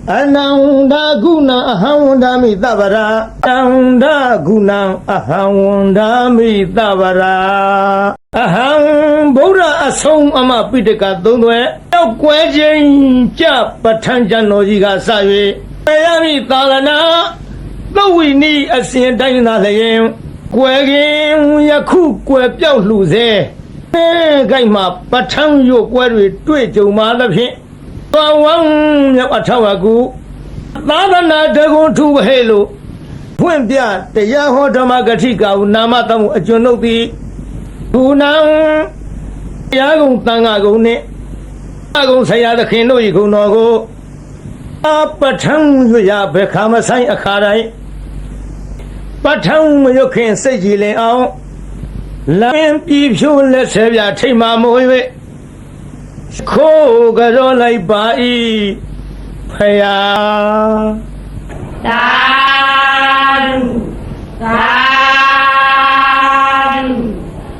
Ananda guna ahawandami tabara. Ananda guna ahawandami tabara. Aham Buddha asong ama pitaka tunwe. Yau kwejeng cha patanjan lojiga sawe. Ayami talana. Tawini asin dayna layen. Kwejeng yaku kwe piao luze. Gai ma patang yo kwe tui jong ma la phin. Wang nhập ở thao aku, ta đã nói được con thu hệ lộ, phương tiện để gia hóa cho mà cái gì cả, nam mà tao ở chỗ nào thì thu nam, gia công tăng à công nè, gia công xây ra được khi nào gì cũng nói cô, bắt thằng người già phải khám mà xây ở khá đấy, bắt thằng người có khi xây gì lên ao, làm bị phiêu lên xe nhà thấy mà mồi vậy. Khô cái đó lại bãi phải à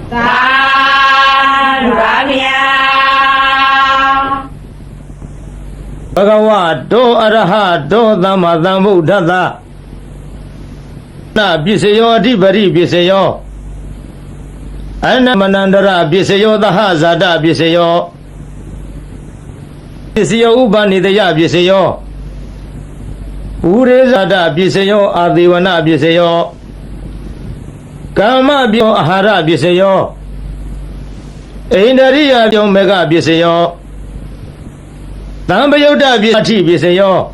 Tan Ramya Bhagava do araha do dhamma dhammuddhata na bisayo adhipari bisayo anamanandara bisayo daha zada bisayo Bisayo upanidaya bisayo Urezada bisayo adivana bisayo Kama bisayo ahara bisayo Indariya bisayo mega bisayo Tambayuta bisayo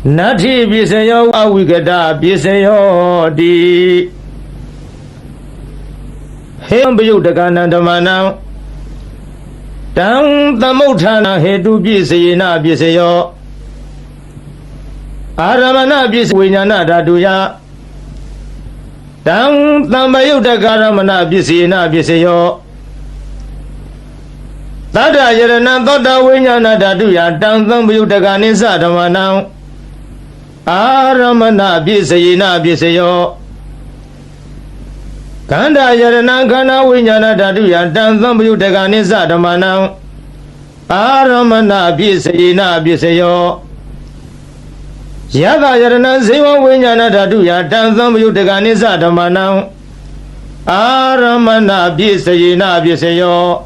Nati bisayo awigada bisayo di Hembayuta kanandamanam Tang tamuthana hetu bisayena bisayo Aramana bisayena dhatuya Tang tambayuta karamana bisayena bisayo Tata yarana tata vinyana dhatuya Tang tambayuta kanisa dhamanam Aramana bisayena bisayo Kanda yarana kana vinyana dhatuya Tang tambayuta kanisa dhamanam Aramana bisayena bisayo Yada yarana ziva vinyana dhatuya Tang tambayuta kanisa dhamanam Aramana bisayena bisayo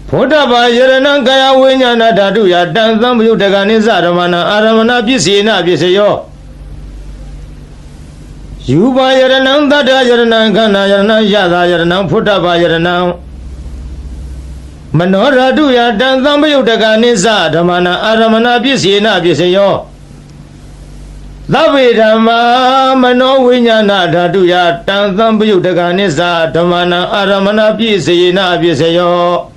Phodaba yarana kaya vinyana dhatuya Tang tambayuta kanisa dhamanam Aramana bisayena bisayo Yuba yaranam tata yaranam kana yaranam yada yaranam phodaba yaranam Manoratuya Tang tambayuta kanisa dhamanam Aramana bisayena bisayo Davi dhamma mano vinyana dhatuya Tang tambayuta kanisa dhamanam Aramana bisayena bisayo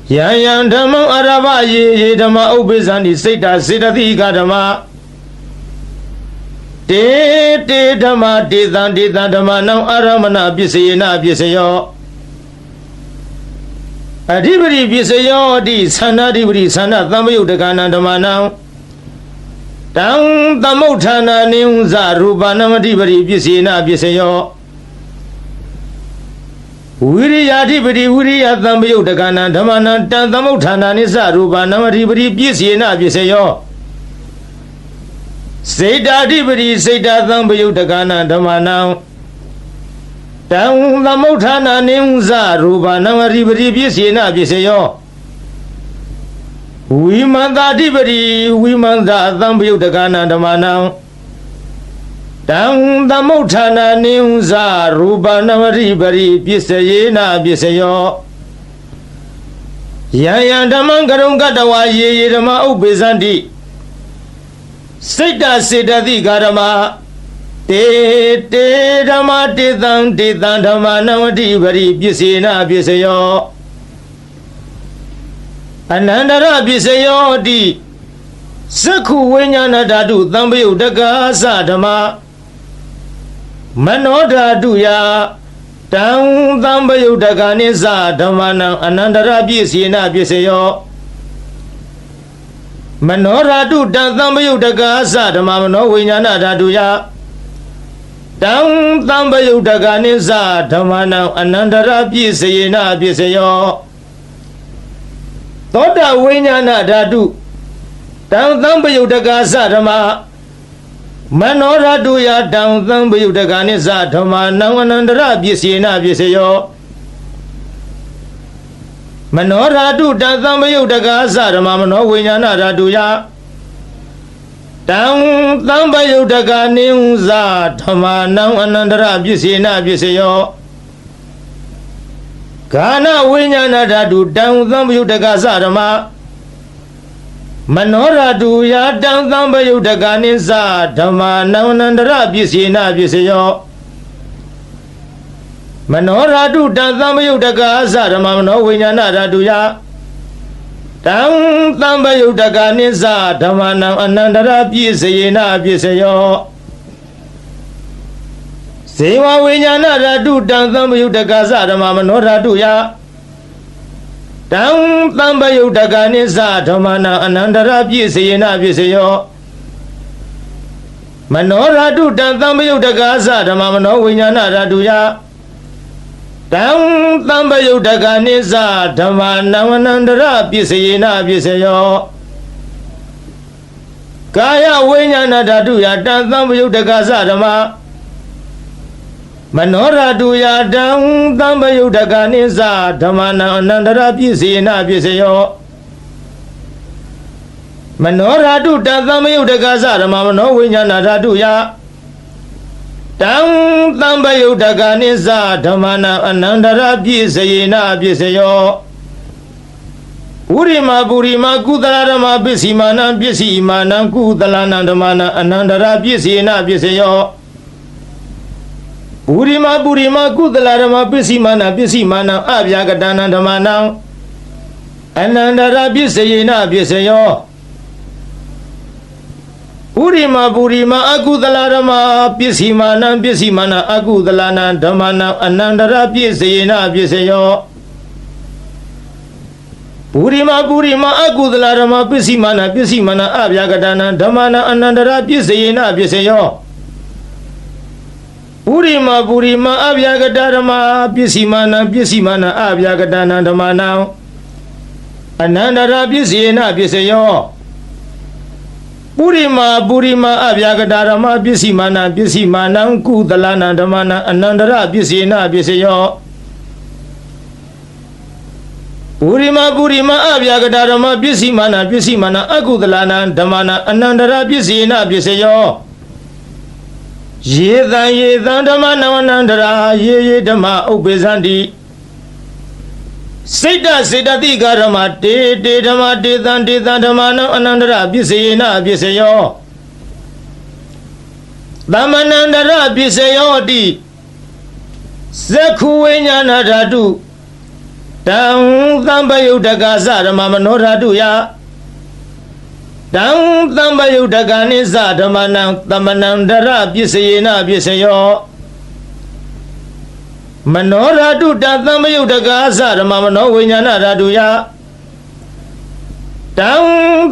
Yayam dhammam arava ye dhamma ubisani siddha siddhati ka dhamma Te dhamma te dhamma nam aramana bisayena bisayo Adhipari bisayo di sana adhipari sana tambayuta kana dhamma nam Tang tamuthana niyunza rupanam adhipari bisayena bisayo Viriya adhipari viriya tambayuta kana dhamma nam Tang tamuthana nisa rupanam adhipari bisayena bisayo Siddha adhipari siddha tambayuta kana dhamma nam Tang tamuthana niyunza rupanam adhipari bisayena bisayo Vimanta adhipari vimanta tambayuta kana dhamma nam Tang tamuthana niyunza rupanam adhipari bisayena bisayo Yayam dhammam karungatava ye dhamma ubbisanti Siddha siddhati karama Te dhamma te dhamma namadhipari bisayena bisayo Anandara bisayo di Sakhu vinyana dhatu tambayuta kasa dhamma Mano dhatuya Tang tambayuta kanisa dhamanam Anandara bisayena bisayo Manoratu Tang tambayuta kasa dhamma mano vinyana dhatuya Tang tambayuta kanisa dhamanam Anandara bisayena bisayo သောတာဝိညာဏဓာတုတံသံပယုတကာသဓမ္မမနောဓာတုယတံသံပယုတကာနိသဓမ္မနံအနန္တရပစ္စေနပစ္စယောမနောဓာတုတံသံပယုတကာသဓမ္မမနောဝိညာဏဓာတုယတံသံပယုတကာနိသဓမ္မနံအနန္တရပစ္စေနပစ္စယောဂာနဝိညာဏဓာတုတံသံပယုတကာသဓမ္မမနောဓာတုယတံသံပယုတကာနိသဓမ္မနံအနန္တရပစ္စေနပစ္စယောမနောဓာတုတံသံပယုတကာသဓမ္မမနောဝိညာဏဓာတုယတံသံပယုတကာနိသဓမ္မနံအနန္တရပစ္စေနပစ္စယောဇေဝဝိညာဏဓာတုတံသံပယုတကာသဓမ္မမနောဓာတုယတံသံပယုတကာနိသဓမ္မနံအနန္တရပစ္စေနပစ္စယောမနောဓာတုတံသံပယုတကာသဓမ္မမနောဝိညာဏဓာတုယတံသံပယုတကာနိသဓမ္မနံအနန္တရပစ္စေနပစ္စယောကာယဝိညာဏဓာတုယတံသံပယုတကာသဓမ္မမနောဓာတုယတံသံပယုတကာနိသဓမ္မနံအနန္တရပစ္စေနပစ္စယောမနောဓာတုတံသံပယုတကာသဓမ္မမနောဝိညာဏဓာတုယတံသံပယုတကာနိသဓမ္မနံအနန္တရပစ္စေနပစ္စယောဝိရိမပုရိမကုသလဓမ္မပစ္စည်းမာနံပစ္စည်းမာနံကုသလနံဓမ္မနံအနန္တရပစ္စေနပစ္စယောပုရိမပုရိမကုသလဓမ္မပစ္စည်းမာနံပစ္စည်းမာနံအဗျာကတနံဓမ္မနံအနန္တရပစ္စေနပစ္စယောဥရိမပုရိမအကုသလဓမ္မပစ္စည်းမာနံပစ္စည်းမာနံအကုသလနံဓမ္မနံအနန္တရပစ္စေနပစ္စယောပုရိမပုရိမအကုသလဓမ္မပစ္စည်းမာနံပစ္စည်းမာနံအဗျာကတနံဓမ္မနံအနန္တရပစ္စေနပစ္စယောဥရိမပုရိမအဗျာကတဓမ္မပစ္စည်းမာနံပစ္စည်းမာနံအဗျာကတနံဓမ္မနံအနန္တရပစ္စေနပစ္စယောပုရိမပုရိမအဗျာကတဓမ္မပစ္စည်းမာနံပစ္စည်းမာနံကုသလနံဓမ္မနံအနန္တရပစ္စေနပစ္စယောပုရိမပုရိမအဗျာကတဓမ္မပစ္စည်းမာနံပစ္စည်းမာနံအကုသလနံဓမ္မနံအနန္တရပစ္စေနပစ္စယောယေသံဓမ္မနံအနန္တရာယေဓမ္မဥပ္ပေသန္တိစိတ်တစေတသိကဓမ္မတေဓမ္မတေသံဓမ္မနံအနန္တရပစ္စေနပစ္စယောသမနန္တရပစ္စယောတိဇက္ခုဝိညာဏဓာတုတံသံပယုတကာသဓမ္မမနောဓာတုယတံသံပယုတကာနိသဓမ္မနံသမနန္တရပစ္စေနပစ္စယောမနောဓာတုတံသံပယုတကာသဓမ္မမနောဝိညာဏဓာတုယတံ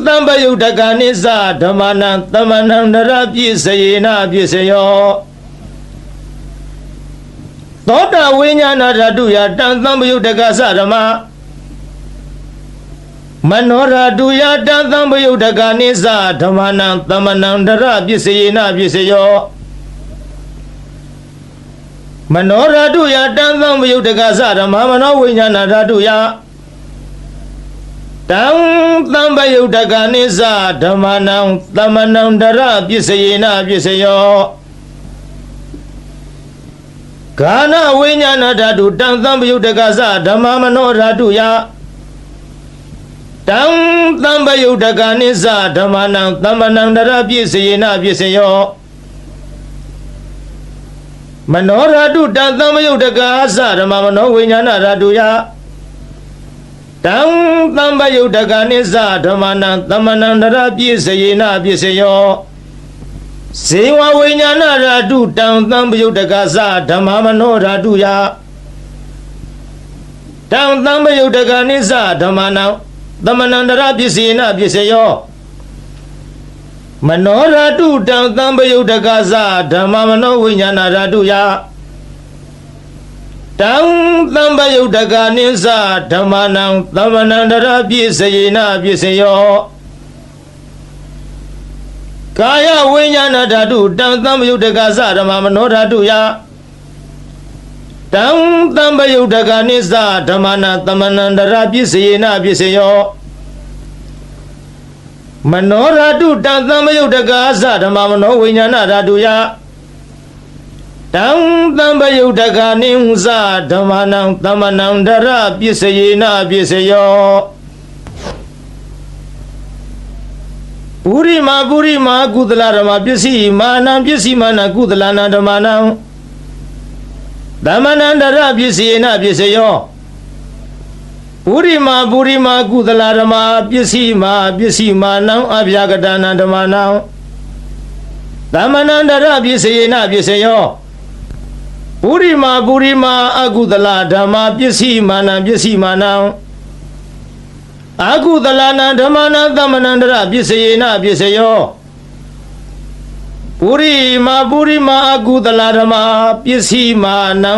သံပယုတကာနိသဓမ္မနံသမနန္တရပစ္စေနပစ္စယောသောတာဝိညာဏဓာတုယတံသံပယုတကာသဓမ္မမနောဓာတုယတံသံပယုတကာနိသဓမ္မနံသမနန္တရပစ္စေနပစ္စယောမနောဓာတုယတံသံပယုတကာသဓမ္မမနောဝိညာဏဓာတုယတံသံပယုတကာနိသဓမ္မနံသမနန္တရပစ္စေနပစ္စယောဂာနဝိညာဏဓာတုတံသံပယုတကာသဓမ္မမနောဓာတုယတံသံပယုတကာနိသဓမ္မနံသမနန္တရပစ္စေနပစ္စယောမနောဓာတုတံသံပယုတကာသဓမ္မမနောဝိညာဏဓာတုယတံသံပယုတကာနိသဓမ္မနံသမနန္တရပစ္စေနပစ္စယောဇေဝဝိညာဏဓာတုတံသံပယုတကာသဓမ္မမနောဓာတုယတံသံပယုတကာနိသဓမ္မနံသမနန္တရပစ္စေနပစ္စယောမနောဓာတုတံသံပယုတကာသဓမ္မမနောဝိညာဏဓာတုယ တံသံပယုတ်တကနိစ္စဓမ္မနံသမဏန္တရပြည့်စယေနပြည့်စယောကာယဝိညာဏဓာတုတံသံပယုတ်တကသဓမ္မမနောဓာတုယတံသံပယုတ်တကနိစ္စဓမ္မနံသမဏန္တရပြည့်စယေနပြည့်စယောမနောဓာတုတံသံပယုတ်တကသဓမ္မမနောဝိညာဏဓာတုယတံသံပယုတ်တကနိစ္စဓမ္မနံသမဏန္တရပြည့်စယေနပြည့်စယောပုရိမာကုသလဓမ္မပစ္စည်းမာနံပစ္စည်းမာနကုသလနာဓမ္မနံသမဏန္တရပစ္စယေနပစ္စယောပုရိမာကုသလဓမ္မပစ္စည်းမာနံအဗျာကတနာဓမ္မနံသမဏန္တရပစ္စယေနပစ္စယောပုရိမာအကုသလဓမ္မပစ္စည်းမာနံအကုသလနာဓမ္မနံသမဏန္တရပစ္စယေနပစ္စယောပုရိမာအကုသလဓမ္မပစ္စည်းမာနံ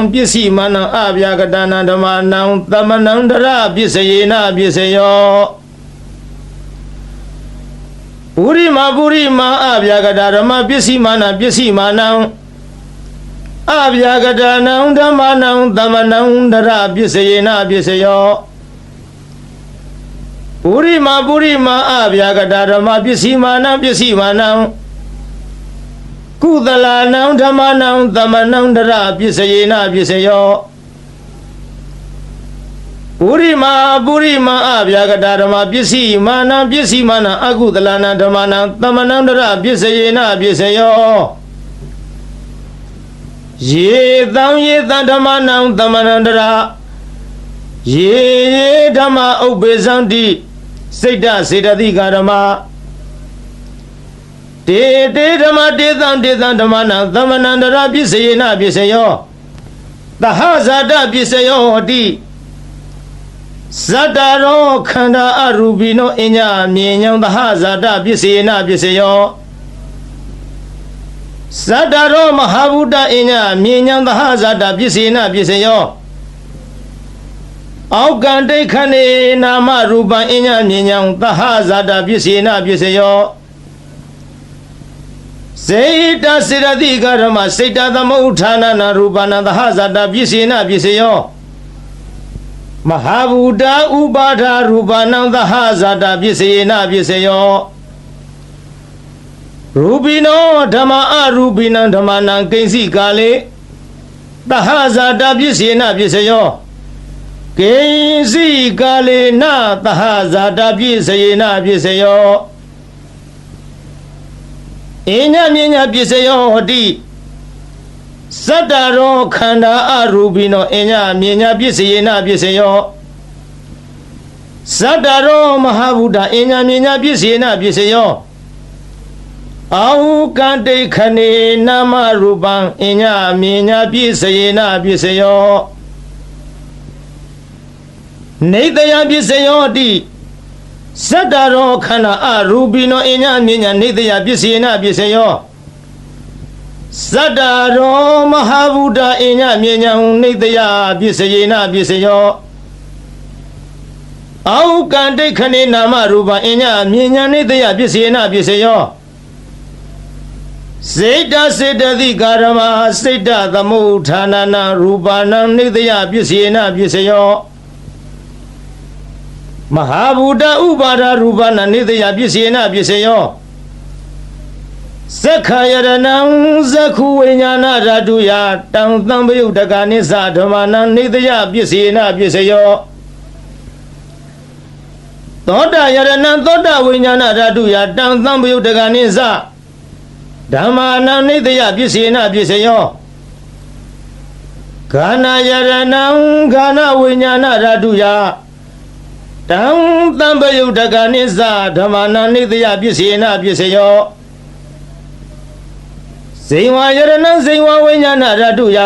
အဗျာကတနာဓမ္မနံသမဏန္တရပစ္စယေနပစ္စယောပုရိမာအဗျာကတဓမ္မပစ္စည်းမာနအဗျာကတနံဓမ္မနံသမဏန္တရပစ္စယေနပစ္စယောပုရိမာအဗျာကတဓမ္မပစ္စည်းမာနံကုသလနံဓမ္မနံသမဏန္တရပစ္စယေနပစ္စယောပုရိမာအဗျာကတဓမ္မပစ္စည်းမာနံအကုသလနံဓမ္မနံသမဏန္တရပစ္စယေနပစ္စယောယေသံဓမ္မနံသမဏန္တရယေဓမ္မဥပ္ပေသန္တိစိတ်တစေတသိကဓမ္မတေဓမ္မတေသံဓမ္မနံသမဏန္တရပစ္စယေနပစ္စယောသဟဇာတပစ္စယောဟောတိဇတ္တရောခန္ဓာအရူပိနောအညမြင်ညံသဟဇာတပစ္စယေနပစ္စယောဇတ္တရောမဟာဗုဒ္ဓအညမြင်ညံသဟဇာတပစ္စယေနပစ္စယောအောက်ကံဒိဋ္ဌိနေနာမရူပံအညမြင်ညံသဟဇာတပစ္စယေနပစ္စယောစေတစေရတိကဓမ္မစေတသမုဋ္ဌာနနာရူပနာသဟဇာတပစ္စယေနပစ္စယောမဟာဗုဒ္ဓဥပါဒရူပနံသဟဇာတပစ္စယေနပစ္စယောရူပိနောဓမ္မအရူပိနံဓမ္မနံကိဉ္စီကာလေသဟဇာတပစ္စယေနပစ္စယောကိဉ္စီကာလေနသဟဇာတပစ္စယေနပစ္စယောအညမြညာပစ္စယောဟောတိဇတ္တရောခန္ဓာအရူပိနောအညမြညာပစ္စယေနပစ္စယောဇတ္တရောမဟာဗုဒ္ဓအညမြညာပစ္စယေနပစ္စယောအောကံဒိဋ္ဌိနေနာမရူပံအညမြညာပစ္စယေနပစ္စယောနေတယပစ္စယောတိဇတ္တရောခန္ဓာအရူပိနောအညမြညာနေတယပစ္စယေနပစ္စယောဇတ္တရောမဟာဗုဒ္ဓအညမြညာနေတယပစ္စယေနပစ္စယောအောကံဒိဋ္ဌိနေနာမရူပံအညမြညာနေတယပစ္စယေနပစ္စယောစေတစေတသိကာရမစိတ်တသမုဋ္ဌာနနာရူပနာနေတယပစ္စယေနပစ္စယောမဟာဗုဒ္ဓဥပါဒရူပနာနေတယပစ္စယေနပစ္စယောသက္ခယရဏံသက္ခုဝိညာဏဓာတုယတံသံပယုတ်တကနိစ္စဓမ္မနံနေတယပစ္စယေနပစ္စယောသောတယရဏံသောတဝိညာဏဓာတုယတံသံပယုတ်တကနိစ္စဓမ္မနံနေတယပစ္စယေနပစ္စယောဂာနယရဏံဂာနဝိညာဏဓာတုယတံသံပယုတ်တကနိစ္စဓမ္မနံနေတယပစ္စယေနပစ္စယောဇိဝယရဏံဇိဝဝိညာဏဓာတုယ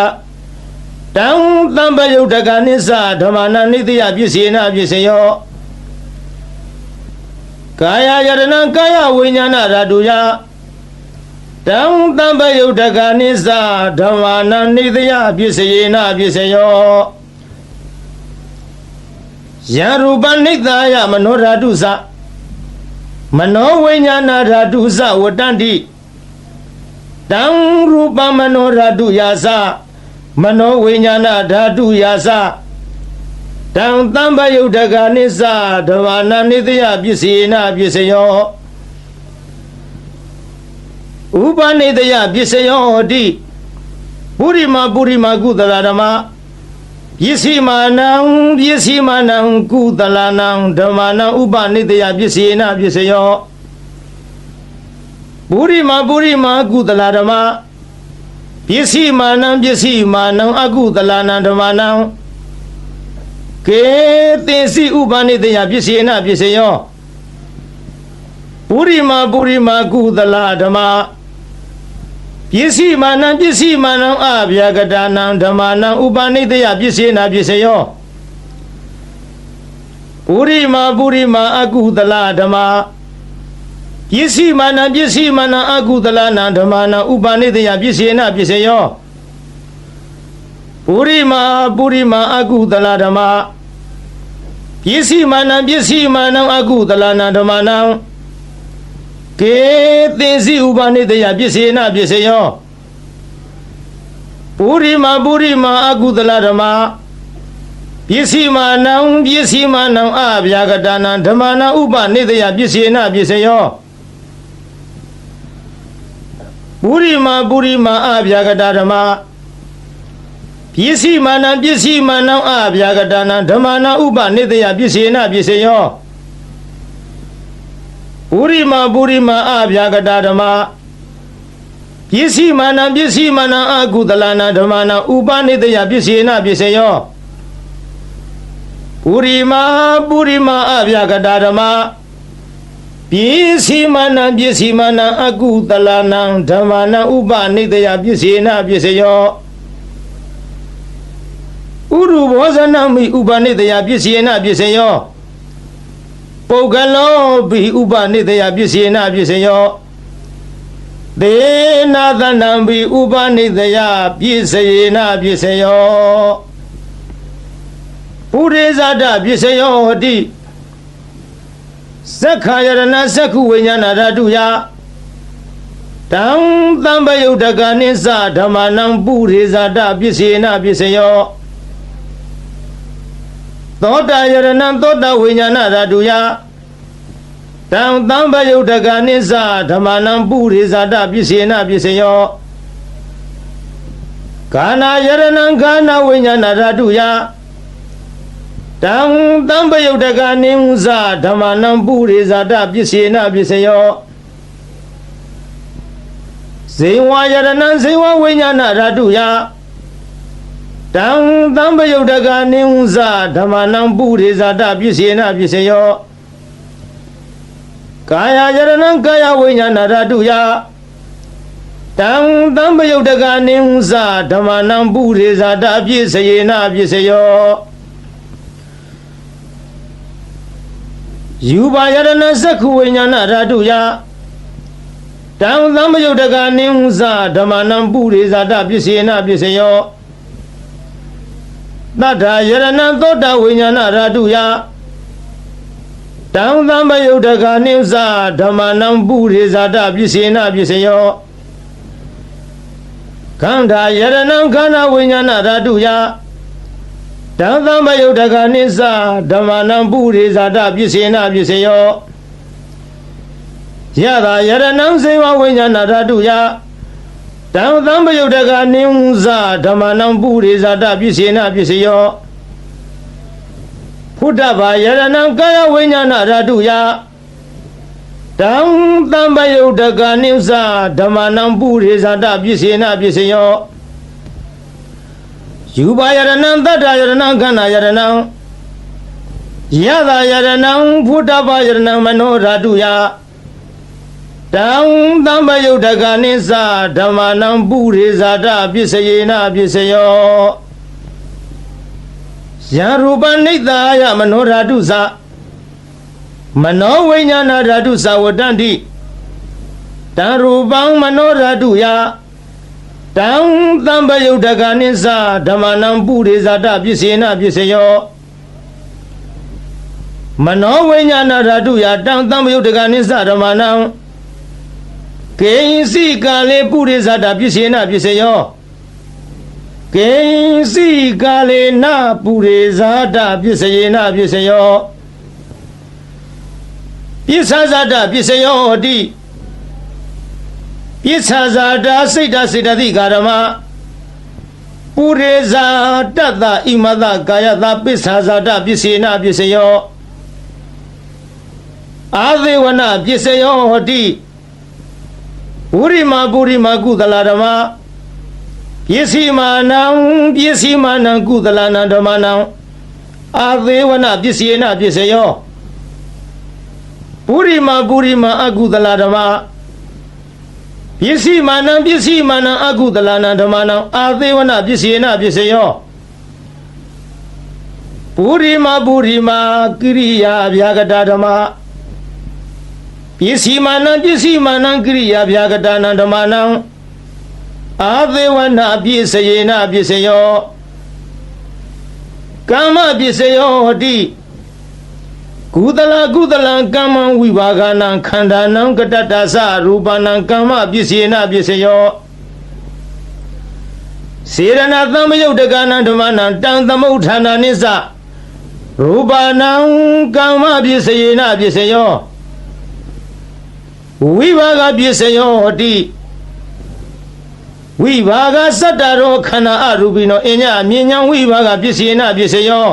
တံသံပယုတ်တကနိစ္စဓမ္မနံနေတယပစ္စယေနပစ္စယောကာယယရဏံကာယဝိညာဏဓာတုယ တံတံပယုတ်တကနိစ္စဓမ္မာနံနိတယပစ္စယေနပစ္စယောယံရူပနိတယမနောဓာတုစမနောဝိညာဏဓာတုစဝတ္တန္တိတံရူပမနောဓာတုယာစမနောဝိညာဏဓာတုယာစတံတံပယုတ်တကနိစ္စဓမ္မာနံနိတယပစ္စယေနပစ္စယောဥပနိတယပစ္စယောဟောတိပုရိမကုသလဓမ္မပစ္စည်းမာနံကုသလနံဓမ္မာနံဥပနိတယပစ္စယေနပစ္စယောပုရိမကုသလဓမ္မပစ္စည်းမာနံအကုသလနံဓမ္မာနံကေသေစီဥပနိတယပစ္စယေနပစ္စယောပုရိမကုသလဓမ္မပစ္စည်းမာနံအဗျာကတာနံဓမ္မာနံဥပနိတယပစ္စေနပစ္စယောပုရိမအကုသလဓမ္မာပစ္စည်းမာနံအကုသလနံဓမ္မာနံဥပနိတယပစ္စေနပစ္စယောပုရိမအကုသလဓမ္မာပစ္စည်းမာနံအကုသလနံဓမ္မာနံကေသင်္စီဥပနိတယပစ္စေနပစ္စယောပုရိမအကုသလဓမ္မာပစ္စည်းမာနံအဗျာကတာနံဓမ္မာနံဥပနိတယပစ္စေနပစ္စယောပုရိမအဗျာကတာဓမ္မာပစ္စည်းမာနံအဗျာကတာနံဓမ္မာနံဥပနိတယပစ္စေနပစ္စယောပုရိမအဗျာကတာဓမ္မာပစ္စည်းမာနံအကုသလနံဓမ္မာနံဥပနိတယပစ္စေနပစ္စယောပုရိမအဗျာကတာဓမ္မာပစ္စည်းမာနံအကုသလနံဓမ္မာနံဥပနိတယပစ္စေနပစ္စယောဥရုဘောဇနမိဥပနိတယပစ္စေနပစ္စယောပုဂ္ဂလောဘိဥပနိတယပစ္စေနပစ္စယောသေနာသနံဘိဥပနိတယပစ္စယေနပစ္စယောပုရိဇာတပစ္စယောဟတိသက္ခာယရဏသက္ခုဝိညာဏဓာတုယတံတံပယုတ်တကနိစ္စဓမ္မာနံပုရိဇာတပစ္စေနပစ္စယောသောတာယရဏသောတာဝိညာဏဓာတုယတံတံပယုတ်တကနိစ္စဓမ္မာနံပုရိဇာတပစ္စေနပစ္စယောကာနာယရဏကာနာဝိညာဏဓာတုယတံတံပယုတ်တကနိဥဇဓမ္မာနံပုရိဇာတပစ္စေနပစ္စယောဇေဝယရဏဇေဝဝိညာဏဓာတုယတံတံပယုတ်တကနိဥဇဓမ္မာနံပုရိဇာတပစ္စေနပစ္စယောကာယယရဏကာယဝိညာဏဓာတုယတံတံပယုတ်တကနိဥဇဓမ္မာနံပုရိဇာတပစ္စေနပစ္စယောယူပါယရဏသက္ခုဝိညာဏဓာတုယတံတံပယုတ်တကနိဥဇဓမ္မာနံပုရိဇာတပစ္စေနပစ္စယောသတ္ထာယရဏသောတာဝိညာဏဓာတုယတံတံပယုတ်တကနိဥဇဓမ္မာနံပုရိဇာတပစ္စေနပစ္စယောခန္ဓာယရဏခန္ဓာဝိညာဏဓာတုယတံတံပယုတ်တကနိစ္စဓမ္မာနံပုရိဇာတပစ္စေနပစ္စယောယတာယရဏဇေဝဝိညာဏဓာတုယတံတံပယုတ်တကနိဥဇဓမ္မာနံပုရိဇာတပစ္စေနပစ္စယောဖုဒ္ဓဘာယရဏကာယဝိညာဏဓာတုယတံတံပယုတ်တကနိဥဇဓမ္မာနံပုရိဇာတပစ္စေနပစ္စယောယူပါယရဏသတ္တယရဏခန္ဓာယရဏယတာယရဏဖုဒ္ဓဘာယရဏမနောဓာတုယတံတံပယုတ်တကနိစ္စဓမ္မာနံပုရိဇာတပစ္စေနပစ္စယောယံရူပနိတယမနောဓာတုသမနောဝိညာဏဓာတုသဝတ္တန္တိ တံရူပံမနောဓာတုယတံသံပယုတ်တကနိစ္စဓမ္မနံပုရိဇာတပစ္စေနပစ္စယောမနောဝိညာဏဓာတုယတံသံပယုတ်တကနိစ္စဓမ္မနံကေယင်စီကာလေပုရိဇာတပစ္စေနပစ္စယောကေယင်စီကာလေနပုရိဇာတပစ္စေနပစ္စယောပစ္ဆဇာတပစ္စယောတိပစ္ဆဇာတစိတ်တစေတသိကာရမပုရိဇာတတ္တဣမတကာယတပစ္ဆဇာတပစ္စေနပစ္စယောအာသေဝနပစ္စယောဟောတိဝိရိမာပုရိမာကုသလဓမ္မပစ္စည်းမာနံပစ္စည်းမာနံကုသလနံဓမ္မနံအာသေဝနပစ္စယေနပစ္စယောပုရိမာပုရိမာအကုသလဓမ္မပစ္စည်းမာနံပစ္စည်းမာနံအကုသလနံဓမ္မနံအာသေဝနပစ္စယေနပစ္စယောပုရိမာပုရိမာကိရိယာဗျာဂတဓမ္မပစ္စည်းမာနံပစ္စည်းမာနံကိရိယာဗျာဂတနံဓမ္မနံအာသေဝနပစ္စယေနပစ္စယောကမ္မပစ္စယောဟတိကုသလကုသလံကမ္မဝိဘာဂနံခန္ဓာနံကတတ္တသရူပနံကမ္မပစ္စယေနပစ္စယောစေရဏသံမယုတ်တကနံဓမ္မနံတံသမုဋ္ဌာနာနိစ္စရူပနံကမ္မပစ္စယေနပစ္စယောဝိဘာဂပစ္စယောဟတိဝိဘာဂစတ္တရောခန္ဓာအရူပိနောအညအမြင်ညာဝိဘာဂပစ္စယေနပစ္စယော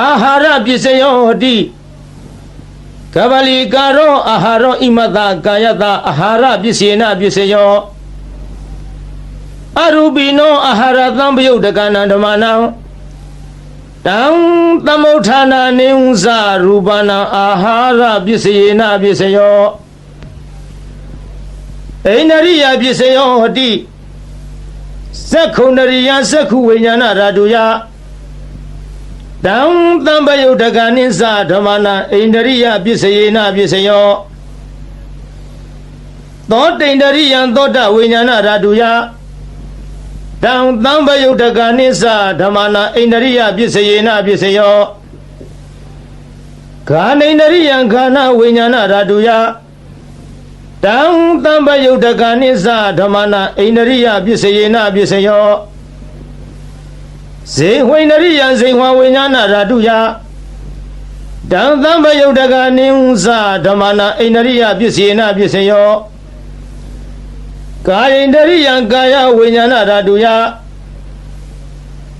အာဟာရပစ္စယောဟတိကဗလိကာရောအာဟာရောဣမတကာယတအာဟာရပစ္စယေနပစ္စယောအရူပိနောအာဟာရသံပယုတ်တကနံဓမ္မနံတံသမုဋ္ဌာနာနိဝဇရူပနံအာဟာရပစ္စယေနပစ္စယောအိန္ဒရိယပစ္စယောဟတိသက္ခုန္ဒရိယသက္ခုဝိညာဏဓာတုယတံသံပယုတ်တကနိစ္စဓမ္မနာအိန္ဒရိယပစ္စယေနပစ္စယောသောတိန္ဒရိယသောတဝိညာဏဓာတုယတံသံပယုတ်တကနိစ္စဓမ္မနာအိန္ဒရိယပစ္စယေနပစ္စယောဂာနိန္ဒရိယခန္ဓာဝိညာဏဓာတုယတံသံပယုတ်တကနိစ္စဓမ္မနာအိန္ဒရိယပစ္စယေနပစ္စယောဇေဝိန္ဒရိယဇေဝဝိညာဏဓာတုယတံသံပယုတ်တကနိစ္စဓမ္မနာအိန္ဒရိယပစ္စယေနပစ္စယောကာယိန္ဒရိယကာယဝိညာဏဓာတုယ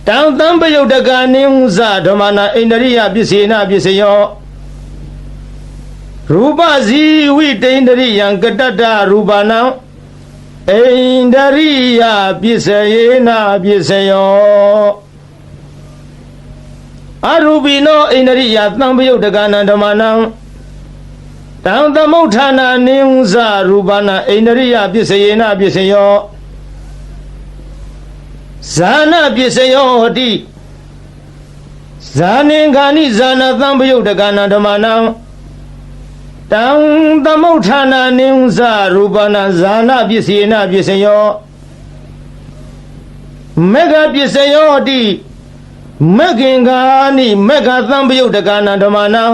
တံသံပယုတ်တကနိစ္စဓမ္မနာအိန္ဒရိယပစ္စယေနပစ္စယောရူပဇီဝိတိန္ဒရိယံကတတ္တရူပနံအိန္ဒရိယပစ္စယေနပစ္စယောအရူပိနောအိန္ဒရိယသံပယုတ်တကနံဓမ္မနံတံသမုဋ္ဌာနာနိဝဇရူပနံအိန္ဒရိယပစ္စယေနပစ္စယောဇာနပစ္စယောဟတိဇာနင်္ဂာနိဇာနသံပယုတ်တကနံဓမ္မနံတံသမုဋ္ဌာနာနိဝဇရူပနံဇာနပစ္စယေနပစ္စယောမေဃပစ္စယောတိမေဃင်္ဂာနိမေဃသံပယုတ်တကနံဓမ္မနံ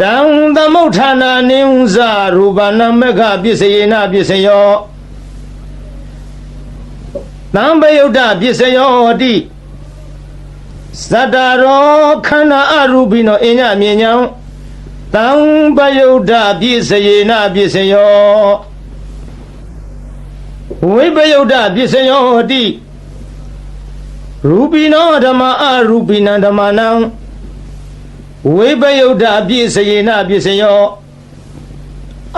တံသမုဋ္ဌာနာနိဝဇရူပနံမေဃပစ္စယေနပစ္စယောသံပယုတ်တပစ္စယောတိသတ္တရောခန္ဓာအရူပိနောအညမြင်ညာတံပယုတ်တပစ္စယေနပစ္စယောဝိပယုတ်တပစ္စယောတိရူပိနောဓမ္မအရူပိနံဓမ္မနံဝိပယုတ်တပစ္စယေနပစ္စယော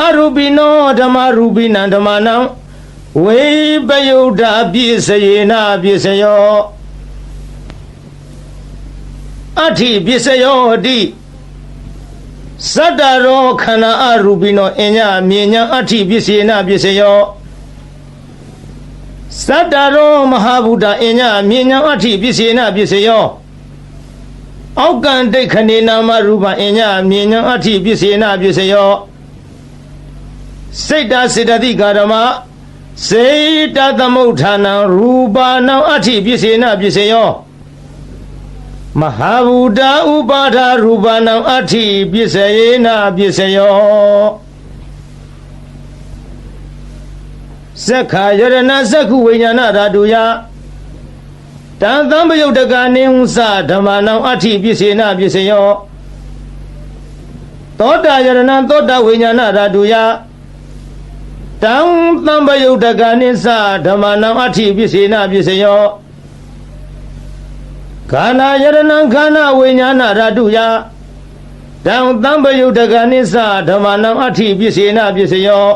အရူပိနောဓမ္မရူပိနံဓမ္မနံဝိပယုတ်တပစ္စယေနပစ္စယောအဋ္ဌိပစ္စယောတိသတ္တရောခန္ဓာအရူပိနောအညမြင်ညာအဋ္ဌိပစ္စေနပစ္စယောသတ္တရောမဟာဗုဒ္ဓအညမြင်ညာအဋ္ဌိပစ္စေနပစ္စယောအောက်ကံဒိဋ္ဌနေနာမရူပအညမြင်ညာအဋ္ဌိပစ္စေနပစ္စယော စိတ်တစေတသိကာရမစေတသမုဋ္ဌာနံရူပနံအဋ္ဌိပစ္စေနပစ္စယောမဟာဘူတာဥပါဒရူပနံအဋ္ဌိပစ္စယေနပစ္စယောသက္ခာယရဏသက္ခုဝိညာဏဓာတုယတံသံပယုတ်တကနိဟုသဓမ္မနံအဋ္ဌိပစ္စေနပစ္စယောသောတာယရဏသောတာဝိညာဏဓာတုယတံသံပယုတ်တကနိသဓမ္မနံအဋ္ဌိပစ္စေနပစ္စယောခန္ဓာယရဏခန္ဓာဝိညာဏဓာတုယတံသံပယုတ်တကနိသဓမ္မနံအဋ္ဌိပစ္စေနပစ္စယော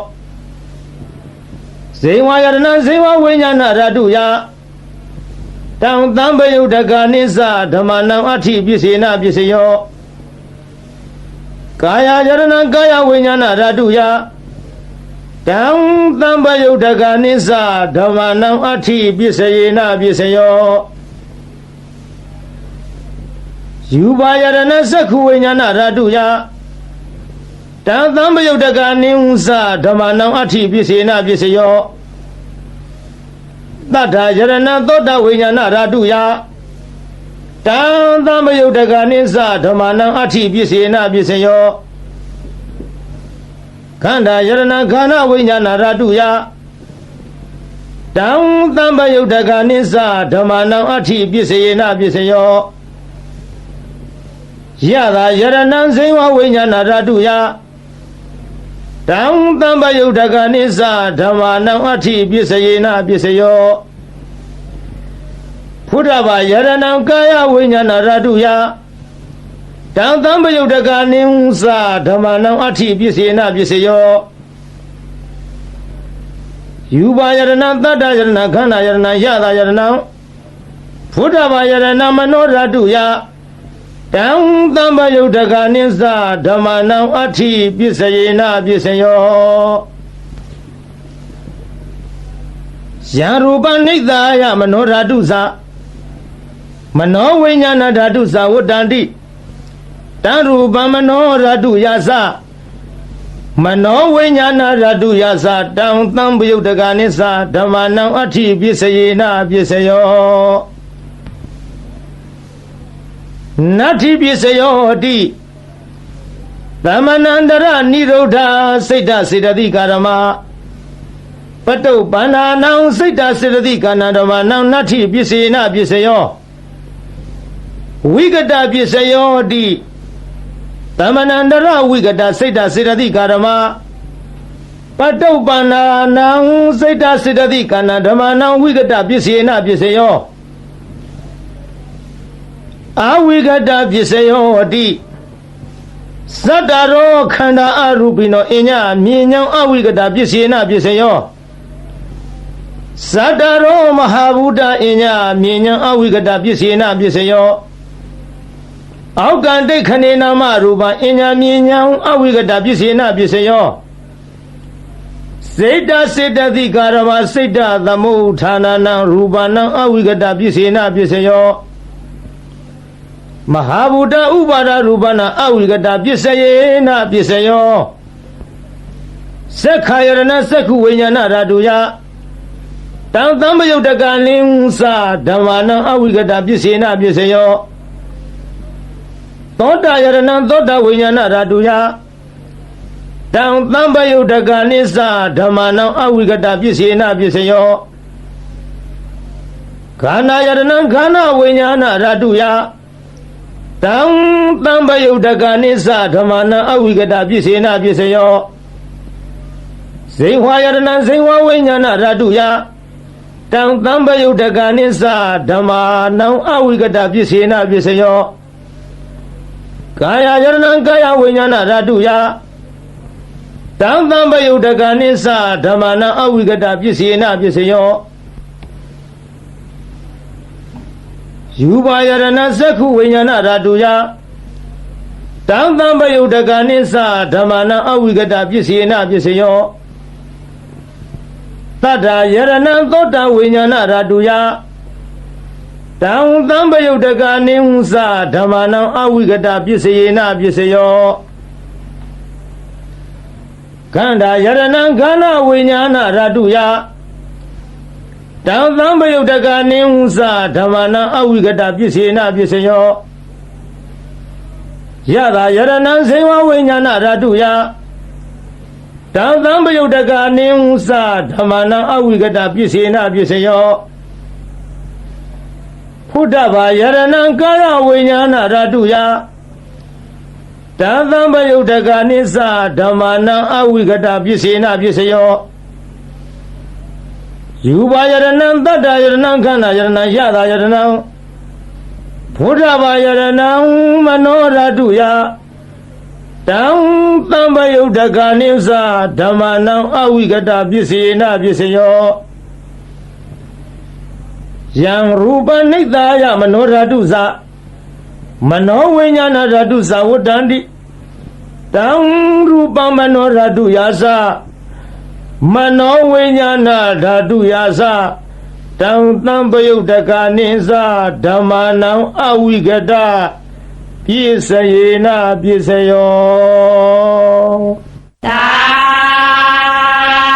ဇေဝယရဏဇေဝဝိညာဏဓာတုယတံသံပယုတ်တကနိသဓမ္မနံအဋ္ဌိပစ္စေနပစ္စယောကာယယရဏကာယဝိညာဏဓာတုယတံသံပယုတ်တကနိသဓမ္မနံအဋ္ဌိပစ္စယေနပစ္စယောယူပါယရဏသက္ခုဝိညာဏဓာတုယတံသံပယုတ်တကနိဟုသဓမ္မနံအဋ္ဌိပစ္စေနပစ္စယောသတ္ထာယရဏသောတာဝိညာဏဓာတုယတံသံပယုတ်တကနိသဓမ္မနံအဋ္ဌိပစ္စေနပစ္စယောခန္ဓာယရဏခန္ဓာဝိညာဏဓာတုယတံသံပယုတ်တကနိသဓမ္မနံအဋ္ဌိပစ္စေနပစ္စယောယတာယရဏဇေဝဝိညာဏဓာတုယတံသံပယုတ်တကနိသဓမ္မနံအဋ္ဌိပစ္စေနပစ္စယောဖုဒ္ဓဘာယရဏကာယဝိညာဏဓာတုယတံသံပယုတ်တကနိဟုသဓမ္မနံအဋ္ဌိပစ္စေနပစ္စယောယူပါယရဏသတ္တယရဏခန္ဓာယရဏယတာယရဏဖုဒ္ဓဘာယရဏမနောဓာတုယတံသံပယုတ်တကနိသဓမ္မနံအဋ္ဌိပစ္စယေနပစ္စယောယံရူပနိဿာယမနောဓာတုသမနောဝိညာဏဓာတုဝတ္တန္တိတံရူပမနောဓာတုယသမနောဝိညာဏဓာတုယတံသံပယုတ်တကနိသဓမ္မနံအဋ္ဌိပစ္စယေနပစ္စယောနတ္ထိပစ္စယောတိသမဏန္တရနိရောဓစိတ်တစေတသိကာရမပတုပ္ပန္နာနံစိတ်တစေတသိကာဏဓမ္မနံနတ္ထိပစ္စေနပစ္စယောဝိကတပစ္စယောတိသမဏန္တရဝိကတစိတ်တစေတသိကာရမပတုပ္ပန္နာနံစိတ်တစေတသိကာဏဓမ္မနံဝိကတပစ္စေနပစ္စယောအဝိကတပစ္စယောတိသတ္တရောခန္ဓာအရူပိနောအညမြင်ညောင်းအဝိကတပစ္စေနပစ္စယောသတ္တရောမဟာဘူတအညမြင်ညောင်းအဝိကတပစ္စေနပစ္စယောအောက်ကံဒိဋ္ဌနေနာမရူပအညမြင်ညောင်းအဝိကတပစ္စေနပစ္စယောစေတစေတသိကာရမစိတ်တသမုဋ္ဌာနနံရူပနံအဝိကတပစ္စေနပစ္စယောမဟာဘူတဥပါဒရူပနာအဝိကတပစ္စယေနပစ္စယောသက္ခာယရဏသက္ခုဝိညာဏဓာတုယတံသံပယုတ်တကနိသဓမ္မနံအဝိကတပစ္စေနပစ္စယောသောတာယရဏသောတာဝိညာဏဓာတုယတံသံပယုတ်တကနိသဓမ္မနံအဝိကတပစ္စေနပစ္စယောခန္ဓာယရဏခန္ဓာဝိညာဏဓာတုယတံသံပယုတ်တကနိသဓမ္မနံအဝိကတပစ္စေနပစ္စယောဇေဝယရဏဇေဝဝိညာဏဓာတုယတံသံပယုတ်တကနိသဓမ္မနံအဝိကတပစ္စေနပစ္စယောကာယယရဏကာယဝိညာဏဓာတုယတံသံပယုတ်တကနိသဓမ္မနံအဝိကတပစ္စေနပစ္စယောယူပါယရဏသက္ခုဝိညာဏဓာတုယတံသံပယုတ်တကနိသဓမ္မနံအဝိကတပစ္စေနပစ္စယောသတ္ထာယရဏသောတာဝိညာဏဓာတုယတံသံပယုတ်တကနိဟုသဓမ္မနံအဝိကတပစ္စေနပစ္စယော ခန္ဓာယရဏံခန္ဓာဝိညာဏရတုယတံသံပယုတ်တကနိဝသဓမ္မနံအဝိကတပစ္စေနပစ္စယောယတာယရဏံစေဝဝိညာဏရတုယတံသံပယုတ်တကနိဝသဓမ္မနံအဝိကတပစ္စေနပစ္စယောဖုဒ္ဓဘာယရဏံကာယဝိညာဏရတုယတံသံပယုတ်တကနိသဓမ္မနံအဝိကတပစ္စေနပစ္စယောယူပါယရဏံတတ္တယရဏံခန္ဓာယရဏံယတာယရဏံဘုဒ္ဓဘာယရဏံမနောရတုယတံသံပယုတ်တကနိသဓမ္မနံအဝိကတပစ္စေနပစ္စယောယံရူပနိတ္တယမနောရတုသမနောဝိညာဏရတုသဝတ္တန္တိတံရူပမနောရတုယာသမနောဝိညာဏဓာတုယာသတံသံပယုတ်တကနိသဓမ္မနံအဝိကတပစ္စယေနပစ္စယောသာ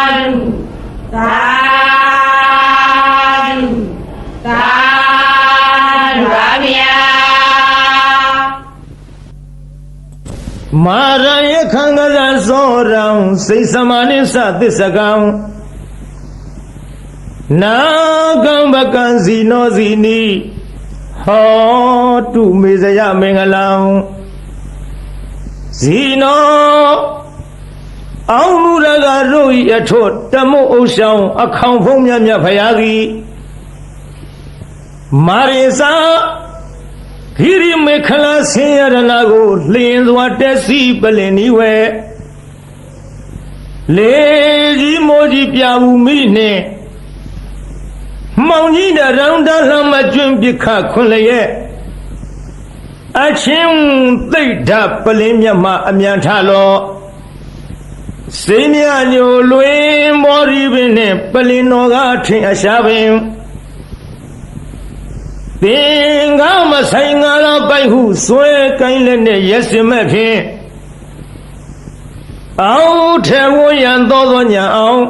ဓုသာဓုသာဓုပါဗျာမာရယခံကရသောရံစိတ်စမနိသသစ္စကံနာကံပကံစီနောစီနီဟောတုမေဇယမင်္ဂလံဇီနောအောင်မူရကရုဤအထွတ်တမုတ်ဥဆောင်အခေါင်ဖုံးမြတ်မြတ်ဖရာသည်မာရိစာဂိရိမေခလာဆင်းရဏကိုလျင်စွာတက်စီပလင်ဤဝဲလေကြီးမိုးကြီးပြဘူးမိနှင့်မောင်ကြီးတရောင်တလှမကျွန်းပြခခွန်လျက်အချင်းသိဒ္ဓပလင်းမြတ်မှအမြန်ထလောစိမ့်မြညိုလွင်မောရီပင်နှင့်ပလင်းတော်ကထင်အရှားပင်သင်္ကာမဆိုင်ငါလာပိုက်ဟုဆွဲကိုင်းလက်နဲ့ရက်စင်မဲ့ဖြင့်အောက်ထဲဝရန်သောညာအောင်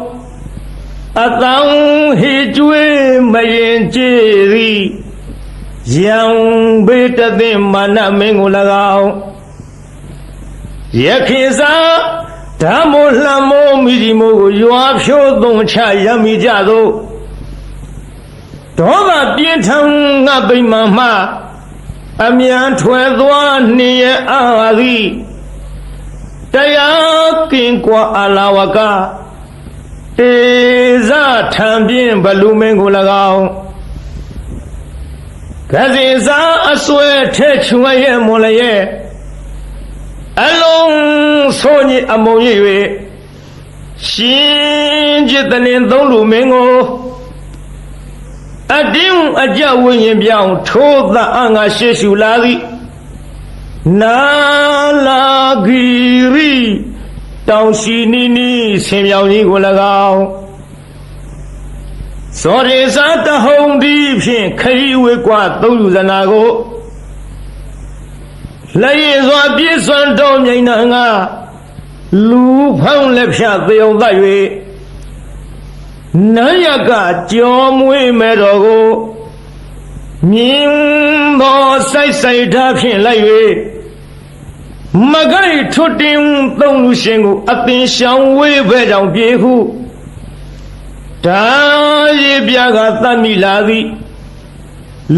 အတောင်ဟိကျွေးမရင်ကြည်သည်ယံဘေတသိမာနမင်းကို၎င်းယခိစာဓမ္မောလှမောမိဒီမိုးကိုရွာဖြိုးသွန်ချရမိကြသောဒေါသပြင်းထန်ငါပိမှန်မှအမြန်ထွယ်သွားနှင်ရအာသည်တရားကင်ကွာအလာဝကတေဇထံပြင်းဘလူမင်းကို၎င်းကစီစာအစွဲထဲချွဲရဲ့မွန်လျက်အလုံးဆိုးညစ်အမုံရ၍ရှင်จิตတနသုံးလူမင်းကိုအတင်းအကြဝိညာဉ်ပြောင်းထိုးသအငါရှေ့ရှုလာသည်နာလာဂီရီတောင်ရှိနီနီဆင်ပြောင်ကြီးကို၎င်းစောရေစာတဟုံဒီဖြင့်ခရီးဝေကွာသုံးလူဇနာကိုလက်ရည်စွာပြည့်စွမ်းတော်မြိန်နာငါလူဖောင်းလက်ဖြတ်သေုံသတ်၍နန်းရကကြောမွေးမဲ့တော်ကိုမြင်းသောစိုက်စိုက်ထားဖြင့်လိုက်၍မကိုက်ထွတ်တင်သုံးလူရှင်ကိုအသင်ရှောင်ဝေးဖဲ့ကြောင့်ပြေဟုဒါရီပြကသတ်မိလာသည်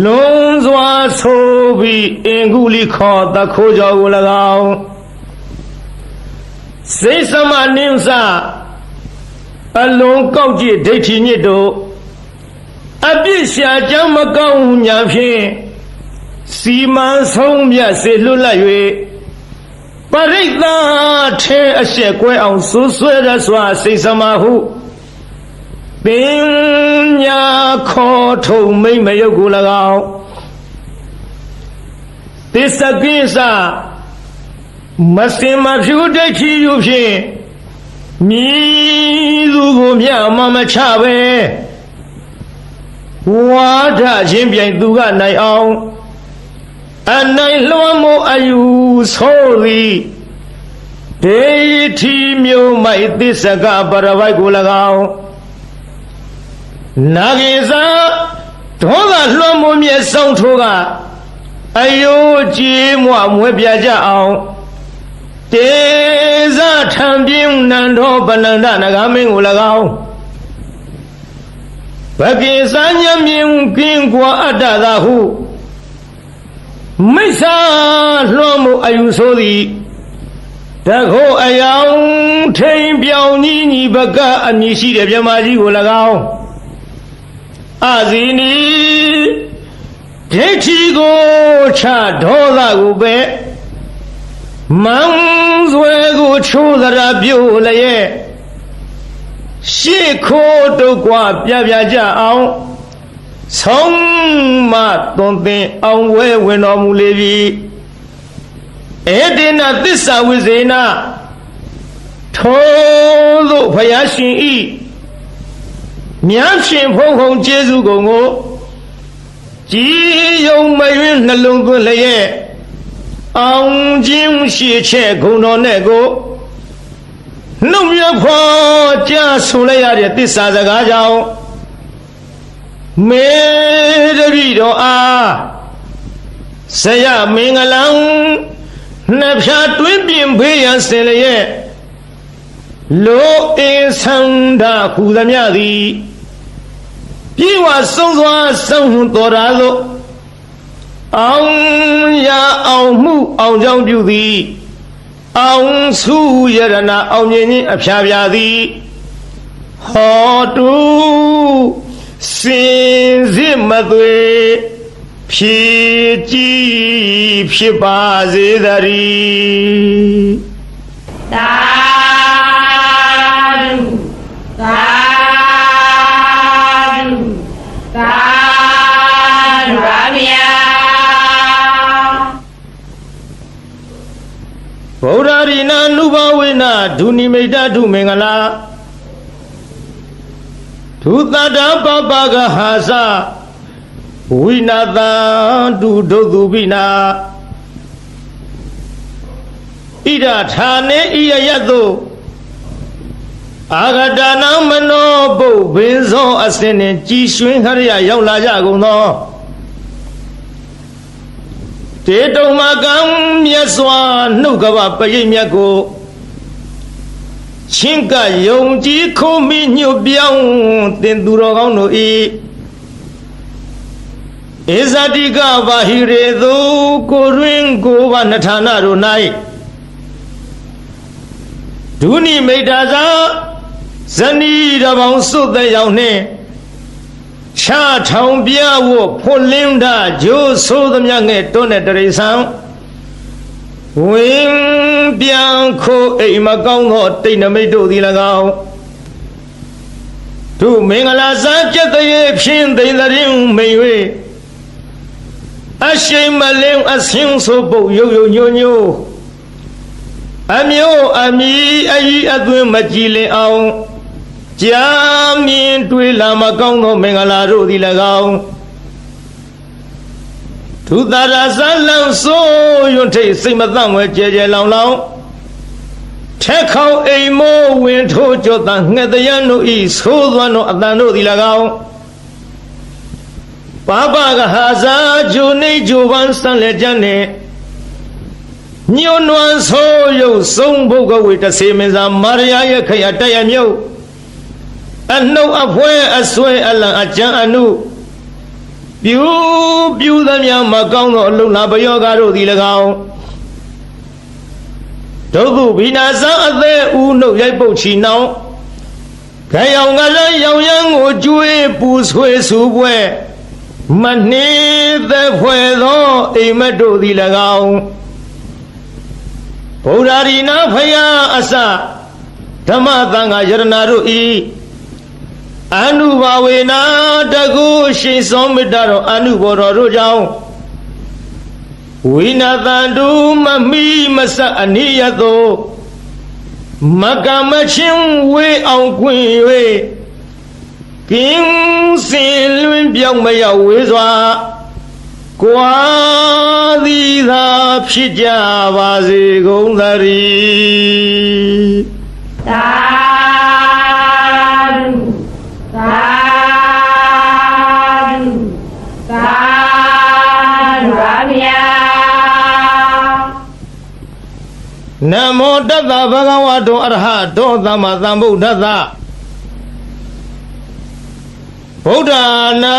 လုံးစွာဆိုပြီးအင်္ဂုလိခေါ်တခိုးကြောကို၎င်းစိတ်သမနင်းစအလုံးကောက်ကြည့်ဒိဋ္ဌိညစ်တို့အပြစ်ရှာကြောင်းမကောင်းညာဖြင့်စီမံဆုံးမြတ်စေလွတ်လပ်၍ပရိသတ်ထဲအဆက်ကွဲအောင်ဆွဆွဲရစွာစိတ်သမဟုပညာခေါ်ထုံမိမ့်မယုတ်ကို၎င်းသစ္စကိစ္စမစင်မဖြူဒိဋ္ဌိယူဖြင့်မြည်သူကိုမြမမချပဲဝါဒချင်းပြိုင်သူကနိုင်အောင်အနိုင်လွှမ်းမိုးအယူဆိုသည် ဒေထီမျိုးမိုက်သစ္စကပရဝိုက်ကို၎င်းနာဂေသာဒေါသလွှမ်းမိုးမြဲဆောင်ထိုးကအယိုးကြည်မွမွေးပြကြအောင်တေဇထံပြင်းနန္ဒောပနန္ဒနဂမင်းကို၎င်းဘကိစဉ္ညမြင်ကင်းကွာအတ္တသာဟုမိစ္ဆာလွှမ်းမိုးအယူဆိုသည်တခိုးအယောင်ထိန်ပြောင်ကြီးညီဘကအမည်ရှိတဲ့မြမကြီးကို၎င်းအဇီနီဒိဋ္ဌိကိုချဒေါသကိုပဲမန်းဆွဲကိုချိုးသရာပြုတ်လျက်ရှေ့ခိုးတုတ်ကွာပြပြကြအောင်ဆုံးမသွန်သင်အောင်ဝဲဝင်တော်မူလေပြီဧတေနသစ္စာဝိဇေနထိုသို့ဘုရားရှင်ဤမြတ်ရှင်ဘုန်းဟုံကျေးဇူးကုန်ကိုကြည်ယုံမယွင်းနှလုံးသွင်းလျက်အောင်ခြင်းရှိချက်ဂုဏ်တော်နဲ့ကိုနှုတ်မြဖော်ကြားဆိုလိုက်ရတဲ့သစ္စာစကားကြောင့်မေတ္တိတော်အားဆရာမင်္ဂလံနှစ်ဖြာတွင်းပြင်ဖေးရန်စင်လျက်လိုအင်းဆန္ဒခုသမျှသည်ပြေဝဆုံးစွာဆုံးတော်ရာသို့အောင်ရအောင်မှုအောင်ကြောင်းပြုသည်အောင်စုယရဏအောင်မြင်ခြင်းအဖျားပြသည်ဟောတုစင်စစ်မသွေဖြည့်ကြည်ဖြစ်ပါစေတည်းသာဓုသာဓုသာဓုပါဗျာဗုဒ္ဓရိနာနုဘဝေနဒုနိမိတ်ဒုမင်္ဂလာဒုသတ္တပပကဟာသဝိနာတံဒုဒုသူပိနာဣဒဌာနေဣယယတုအာဂတနာမနောပုဗ္ဗင်းသောအစင်းနှင့်ကြည်ရွှင်ခရရရောက်လာကြကုန်သောတေတုံမကံမြတ်စွာနှုတ်ကပပရိတ်မြတ်ကိုချင်းကယုံကြည်ခုံမိညွတ်ပြောင်းတင်သူတော်ကောင်းတို့ဤဧဇတိကဘာဟိရေသူကိုရင်းကိုဘာနထာနာတို့၌ဒုနိမိတ်တာသာဇနီးတပေါင်းစုတဲ့ရောက်နှင့်ချထောင်ပြဝဖွလင်းတာဂျိုးဆိုးသမျှငဲ့တွန်းတဲ့တရိษံဝင်းပြန်ခိုးအိမ်မကောင်းသောတိတ်နမိတ်တို့သည်၎င်းသူမင်္ဂလာစားကြက်တရေဖြင်းသိမ့်တဲ့မိန်၍အရှိန်မလင်းအဆင်းဆိုပုတ်ရုပ်ရုပ်ညို့ညို့အမျိုးအမီအကြီးအသွင်းမကြည်လင်အောင်ကြာမြင်တွေ့လာမကောင်းသောမင်္ဂလာတို့သည်၎င်းသူသာရဇလံဆိုယွန်းထိတ်စိတ်မသန့်ဝဲကြဲကြဲလောင်လောင်ထက်ခေါအိမ်မိုးဝင်ထိုးကြောတန်ငှက်တရံတို့ဤသိုးသွမ်းသောအတန်တို့သည်၎င်းပပကဟာဇာဂျိုနေဂျိုပန်းစံလက်ကျန်နှင့်ညွန်းနွမ်းဆိုးရုပ်ဆုံးဘုတ်ကဝေတစေမင်းသာမာရယာရဲ့ခရတရမြုပ်အနှုတ်အဖွဲအဆွဲအလံအကြံအနုပြူသမျှမကောင်းသောအလုံးလာပယောဂါတို့သည်၎င်းဒုက္ခဘိနာဇံအသေးဦးနှုတ်ရိုက်ပုတ်ချီနှောင်းခရောင်ကလည်းရောင်ရမ်းကိုကျွေးပူဆွေးဆူပွဲမနှေးသက်ဖွယ်သောအိမ်မက်တို့သည်၎င်းဗုဒ္ဓရိနာဖယားအစဓမ္မသံဃာယရဏတို့ဤအနုဘာဝေနာတကုရှိသောမေတ္တာတော်အနုဘောတော်တို့ကြောင့်ဝိနာတန္တုမမိမဆအနိယတောမကမချင်းဝေအောင်ခွင့်၍ကင်းစင်လွင်ပြောင်းမရောက်ဝေစွာ ကွာသည်သာဖြစ်ကြပါစေကုန်သတည်း သာဓုသာဓုသာဓုပါဗျာ နမောတတ္တဗဂဝတောအရဟတောသမ္မာသမ္ဗုဒ္ဓတ္တဗုဒ္ဓနာံ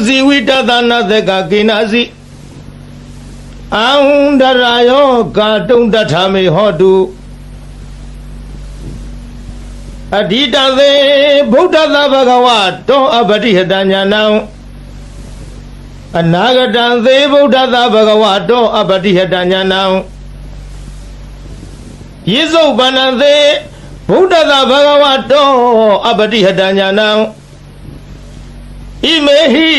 ဇီဝိတတနာသကကိနာစီအံဒရာယောကာတုံတထာမေဟောတုအဓိတသေဗုဒ္ဓတဗဂဝတောအပတိဟတညာနံအနာဂတံသေဗုဒ္ဓတဗဂဝတောအပတိဟတညာနံယေဇုပန္နသေဗုဒ္ဓတဗဂဝတောအပတိဟတညာနံဣမေဟိ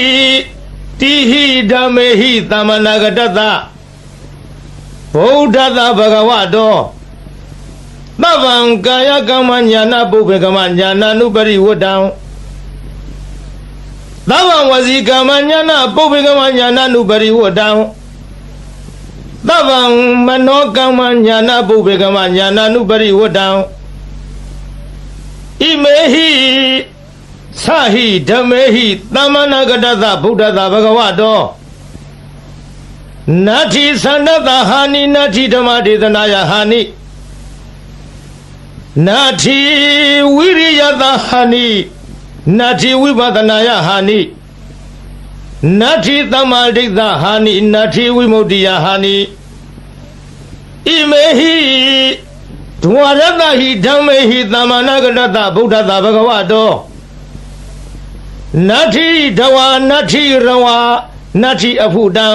တိဟိဓမ္မေဟိသမနာဂတတဗုဒ္ဓတဗဂဝတောသဗ္ဗံကာယကမ္မညာနာပုဗ္ဗေကမ္မညာနာနုပရိဝတ္တံသဗ္ဗံဝစီကမ္မညာနာပုဗ္ဗေကမ္မညာနာနုပရိဝတ္တံသဗ္ဗံမနောကမ္မညာနာပုဗ္ဗေကမ္မညာနာနုပရိဝတ္တံဣမေဟိသဟိဓမ္မေဟိသမနာဂတသဗုဒ္ဓတဗဂဝတောနာတိသန္တတဟာနိနာတိဓမ္မဒေသနာယဟာနိနာတိဝိရိယတဟာနိနာတိဝိပဿနာယဟာနိနာတိသမ္မာဒိဋ္ဌဟာနိနာတိဝိမု ക്തി ယဟာနိဣမေဟိဒဝရတဟိဓမ္မေဟိသမ္မာနာဂတသဗုဒ္ဓတဗဂဝတောနတ္ထိဒဝနတ္ထိရဝနတ္ထိအဖုတံ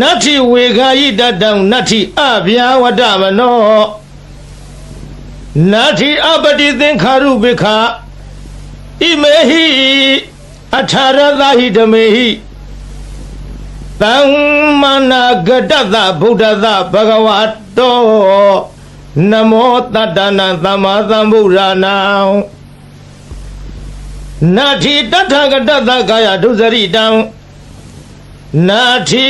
နတ္ထိဝေဃာယိတတံနတ္ထိအဗျာဝတ္တမနောနတ္ထိအပတိသင်္ခါရုပိခာဣမေဟိအထာရသဟိဓမေဟိသမ္မာနာဂတသဗုဒ္ဓသဗဂဝတောနမောတတ္တနာသမ္မာသမ္ဗုဒ္ဓနာနာတိတထဂတသကာယဒုစရိတံနာတိ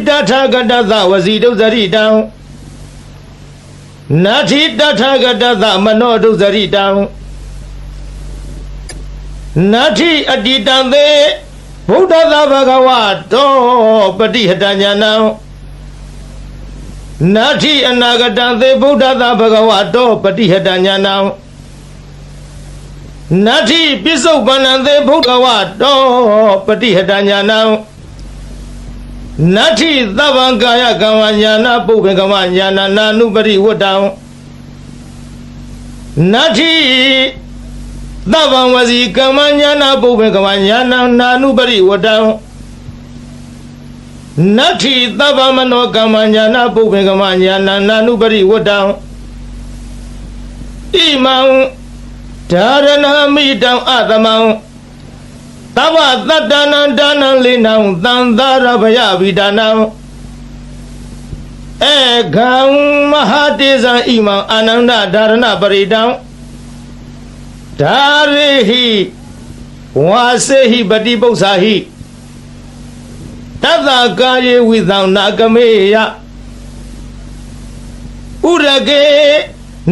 တထဂတသဝစီဒုစရိတံနာတိတထဂတသမနောဒုစရိတံနာတိအတ္တိတံသေဗုဒ္ဓသဗဂဝတောပฏิဟတညာနံနာတိအနာဂတံသေဗုဒ္ဓသဗဂဝတောပฏิဟတညာနံနာတိပိစုပန္နံသေဗုဒ္ဓဝတောပฏิဟတညာနံနာတိသဗ္ဗံကာယကမ္မညာနာပုဗ္ဗေကမ္မညာနာနာနုပရိဝတ္တံနာတိသဗ္ဗံဝစီကမ္မညာနာပုဗ္ဗေကမ္မညာနာနာနုပရိဝတ္တံနာတိသဗ္ဗမနောကမ္မညာနာပုဗ္ဗေကမ္မညာနာနာနုပရိဝတ္တံဣမံဓာရဏမိတံအသမံသဗ္ဗတတ္တနံဒါနံလိနံသံသာရဗယဝိဒါနံဧကံမဟာတေဇံဣမံအာနန္ဒဒါရဏပရိတံဒါရိဟိဝါစေဟိပတိပု္ပ္ပာဟိတတ္တကာယေဝိသံနာကမေယဥရကေ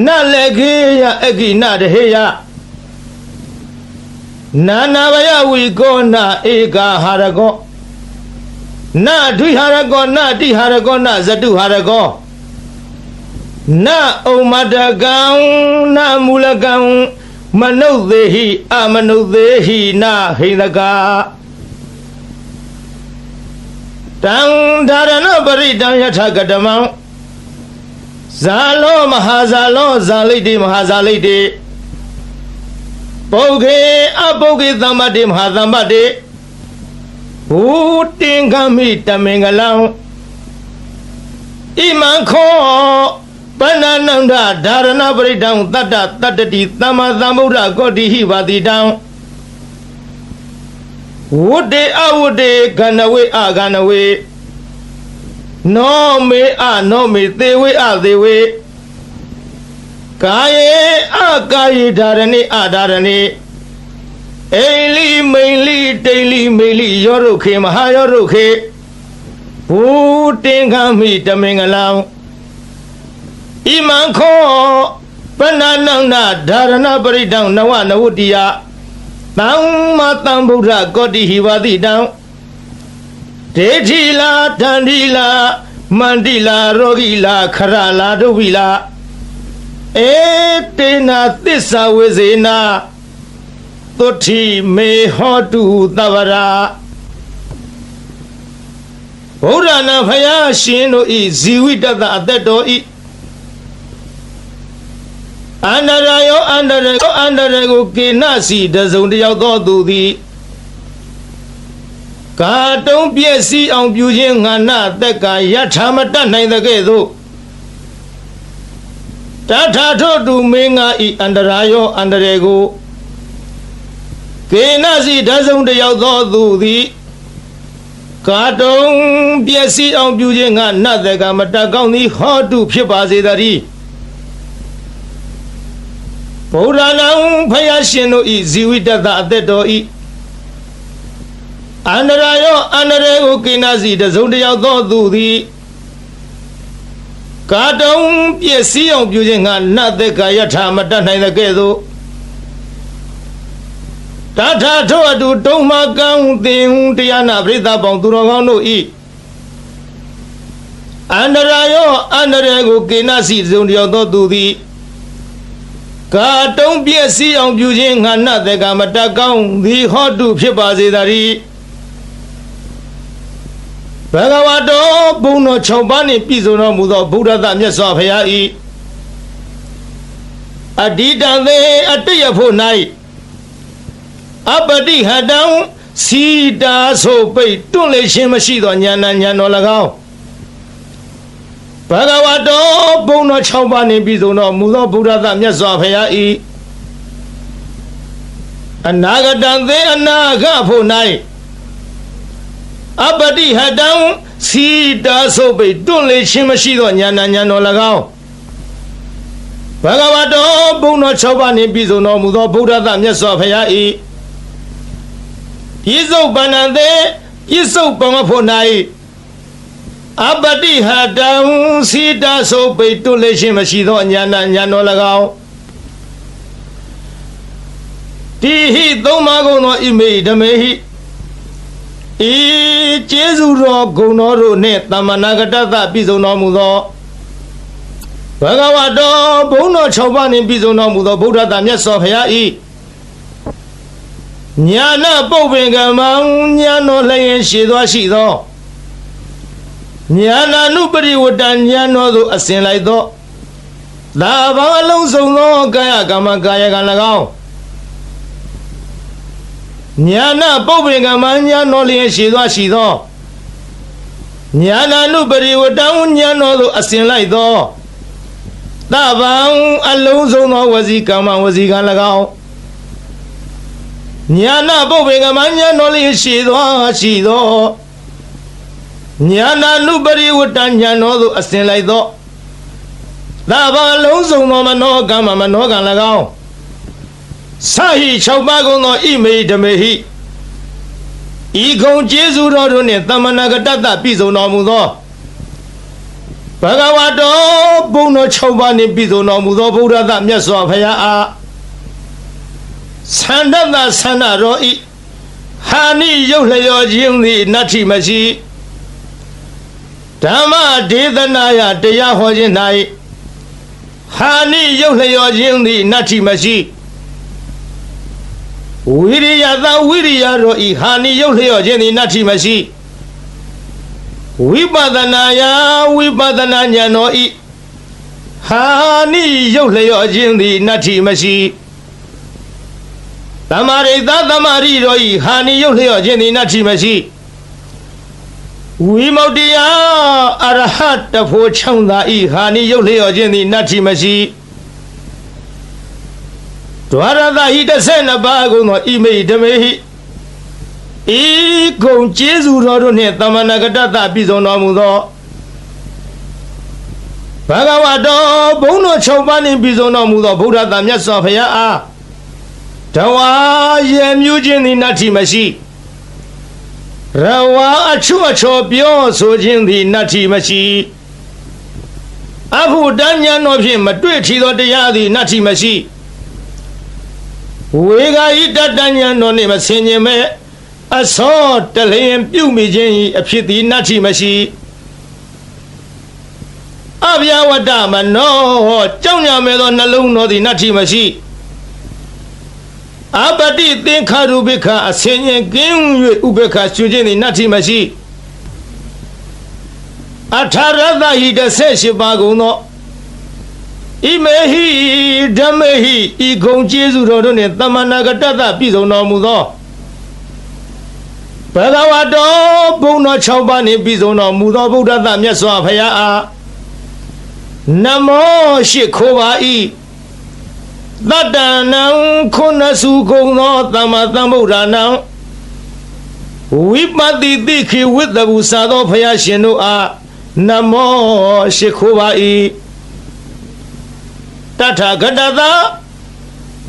နလေခေယအကိနတဟေယနာနာဘယဝိကောနာဧကဟာရကောနဒွိဟာရကောနတိဟာရကောနဇတုဟာရကောနဩမတကံနမူလကံမနုဿေဟိအမနုဿေဟိနဟိန္ဒကာတံဒါရဏပရိတံယထကတမံဇာလောမဟာဇာလောဇာလိတိမဟာဇာလိတိပုဂ္ဂေအပုဂ္ဂေသမ္ပတိမဟာသမ္ပတိဘူတင်္ဂမိတမင်္ဂလံဣမံခောပဏ္ဏနန္ဒဒါရဏပရိတံတတ္တတတ္တတိသမ္မာသမ္ဗုဒ္ဓကောတိဟိပါတိတံဝုတေအဝုတေခဏဝေအခဏဝေနောမေအနောမေသေဝေအသေဝေကာယေအကာယေဓာရဏိအဓာရဏိ အိလိမိန်လိတိန်လိမိလိယောရုခေမဟာယောရုခေဘူတင်ခံမိတမင်္ဂလောင်ဣမံခောပဏနန္ဒဒါရဏပရိတံနဝနဝတ္တိယသမ္မာသမ္ဗုဒ္ဓကောတိဟိဝတိတံဒေတိလာတန္တိလာမန္တိလာရောဂိလာခရလာဒုဝိလာဧတေနာသစ္စာဝေဇေနာသုတိမေဟောတုသဗ္ဗရာဘုရားနာဖယားရှင်တို့ဤဇီဝိတတအသက်တော်ဤအန္တရာယောအန္တရာကိုကေနစီတစုံတယောက်သောသူသည်ကာတုံးပြည့်စည်အောင်ပြုခြင်းငါနတက်ကယထာမတတ်နိုင်တဲ့ကဲ့သို့တထာထို့တူမင်းငါဤအန္တရာယောအန္တရာကိုကေနစီတစုံတယောက်သောသူသည်ကာတုံးပြည့်စည်အောင်ပြုခြင်းငါနတက်ကမတတ်ကောင်းသည်ဟောတုဖြစ်ပါစေတည်းဘုရားနာဖယားရှင်တို့ဤဇီဝိတတအသက်တော်ဤအန္တရာယောအန္တရာကိုကိနာစီတစုံတယောက်သောသူသည်ကာတုံးပြည့်စည်အောင်ပြုခြင်းငါနတ်သက်ကာယထာမတတ်နိုင်တဲ့ကဲ့သို့တထာထို့အတူတုံးမကံသင်တရားနာပရိသတ်ပေါင်းသူတော်ကောင်းတို့ဤအန္တရာယောအန္တရာကိုကိနာစီတစုံတယောက်သောသူသည်ကာတုံးပြည့်စည်အောင်ပြုခြင်းငါနတ်သက်ကာမတတ်ကောင်းသည်ဟောတုဖြစ်ပါစေတည်းဘဂဝါတော်ဘုံတော်6ပါးနှင့်ပြည့်စုံတော်မူသောဗုဒ္ဓသမြတ်စွာဘုရား၏အဓိတံသေအတ္တယဖို့၌အပတိဟတံစီတာဆိုပိတ်တွန့်လေခြင်းမရှိသောဉာဏ်ဉာဏ်တော်၎င်းဘဂဝါတော်ဘုံတော်6ပါးနှင့်ပြည့်စုံတော်မူသောဗုဒ္ဓသမြတ်စွာဘုရား၏အနာဂတံသေအနာဂဖို့၌အပတိဟတံစီတာဆိုပိတွန့်လေခြင်းမရှိသောဉာဏ်ဉာဏ်တော်၎င်းဘဂဝါတော်ဘုံတော်6ပါးနှင့်ပြည့်စုံတော်မူသောဗုဒ္ဓသမြတ်စွာဘုရား၏ပြစ္ဆုတ်ပန္နသေပြစ္ဆုတ်ပမဖို့၌အပတိဟတံစီတာဆိုပိတွန့်လေခြင်းမရှိသောဉာဏ်ဉာဏ်တော်၎င်းတိဟိသုံးပါးကုန်သောဣမေဓမေဟိဤကျေးဇူးတော်ဂုဏ်တော်တို့နှင့်တမနာဂတသပြည့်စုံတော်မူသောဘဂဝါတော်ဘုန်းတော်6ပါးနှင့်ပြည့်စုံတော်မူသောဗုဒ္ဓသာမြတ်စွာဘုရား၏ညာနာပုပ္ပင်ကမံညာတော်လျင်ရှိသောရှိသောညာနာနုပရိဝတ္တညာတော်သို့အစဉ်လိုက်သောသာဘာအလုံးစုံသောကာယကမ္မကာယကံ၎င်းညာနာပုပ္ပင်ကမညာတော်လျင်ရှိသောညာနာနုပရိဝတ္တညာတော်သို့အစဉ်လိုက်သောသဗ္ဗံအလုံးစုံသောဝစီကမ္မဝစီကံ၎င်းညာနာပုပ္ပင်ကမညာတော်လျင်ရှိသောညာနာနုပရိဝတ္တညာတော်သို့အစဉ်လိုက်သောသဗ္ဗံအလုံးစုံသောမနောကမ္မမနောကံ၎င်းစာဟိ6ပါးကုန်သောဣမေဓမေဟိဤကုံကျေးဇူးတော်တို့နှင့်တမနာဂတတပြည့်စုံတော်မူသောဘဂဝါတော်ဘုံတော်6ပါးနှင့်ပြည့်စုံတော်မူသောဗုဒ္ဓသမြတ်စွာဘုရားအားသန္တတသန္တတော်ဤဟာနိရုပ်လျော်ခြင်းသည်နတ္ထိမရှိဓမ္မဒေသနာယတရားဟောခြင်း၌ဟာနိရုပ်လျော်ခြင်းသည်နတ္ထိမရှိဝိရိယသာဝိရိယတော်ဤဟာနိရုပ်လျော့ခြင်းသည်နတ္ထိမရှိဝိပဿနာယဝိပဿနာဉာဏ်တော်ဤဟာနိရုပ်လျော့ခြင်းသည်နတ္ထိမရှိသမာရိသသမာရိတော်ဤဟာနိရုပ်လျော့ခြင်းသည်နတ္ထိမရှိဝိမု ക്തി ယအရဟတဖို့ချောင်းသာဤဟာနိရုပ်လျော့ခြင်းသည်နတ္ထိမရှိဒွါရသဟိ12ပါးကုန်သောဣမေဓမေဟိဤကုံကျေးဇူးတော်တို့နှင့်တမနာဂတသပြည့်စုံတော်မူသောဘဂဝါတော်ဘုန်းတော်6ပါးနှင့်ပြည့်စုံတော်မူသောဗုဒ္ဓသာမြတ်စွာဘုရားအား တဝါရဲ့မြူးခြင်းသည်နတ္ထိမရှိရဝါအချွတ်အချော်ပြောဆိုခြင်းသည်နတ္ထိမရှိအဖို့တဉာဏ်တော်ဖြင့်မတွေ့ထီသောတရားသည်နတ္ထိမရှိဝေဂာယိတတဉာဏ်တော်နှင့်မဆင်ញင်မဲ့အစောတလျင်ပြုမိခြင်း၏အဖြစ်သည်နတ္ထိမရှိအဗျာဝတ္တမနောကြောင့်ညာမဲ့သောနှလုံးတော်သည်နတ္ထိမရှိအပတိသင်္ခါရုပိခအဆင်ញင်ကင်း၍ဥပေက္ခကျွခြင်းသည်နတ္ထိမရှိအထာရတဟိ18ပါးကုန်သောဣမေဟိဓမ္မေဟိဤဂုံကျေးဇူးတော်တို့နှင့်သမ္မာနာဂတတပြည့်စုံတော်မူသောဘဂဝါတော်ဘုံတော်6ပါးနှင့်ပြည့်စုံတော်မူသောဗုဒ္ဓသမြတ်စွာဘုရားအားနမောရှိခိုးပါ၏တတ္တနံခုနစုကုံသောသမ္မာသမ္ဗုဒ္ဓနာဝိပတိတိခိဝိတ္တဘူသာသောဘုရားရှင်တို့အားနမောရှိခိုးပါ၏တထာဂတသာ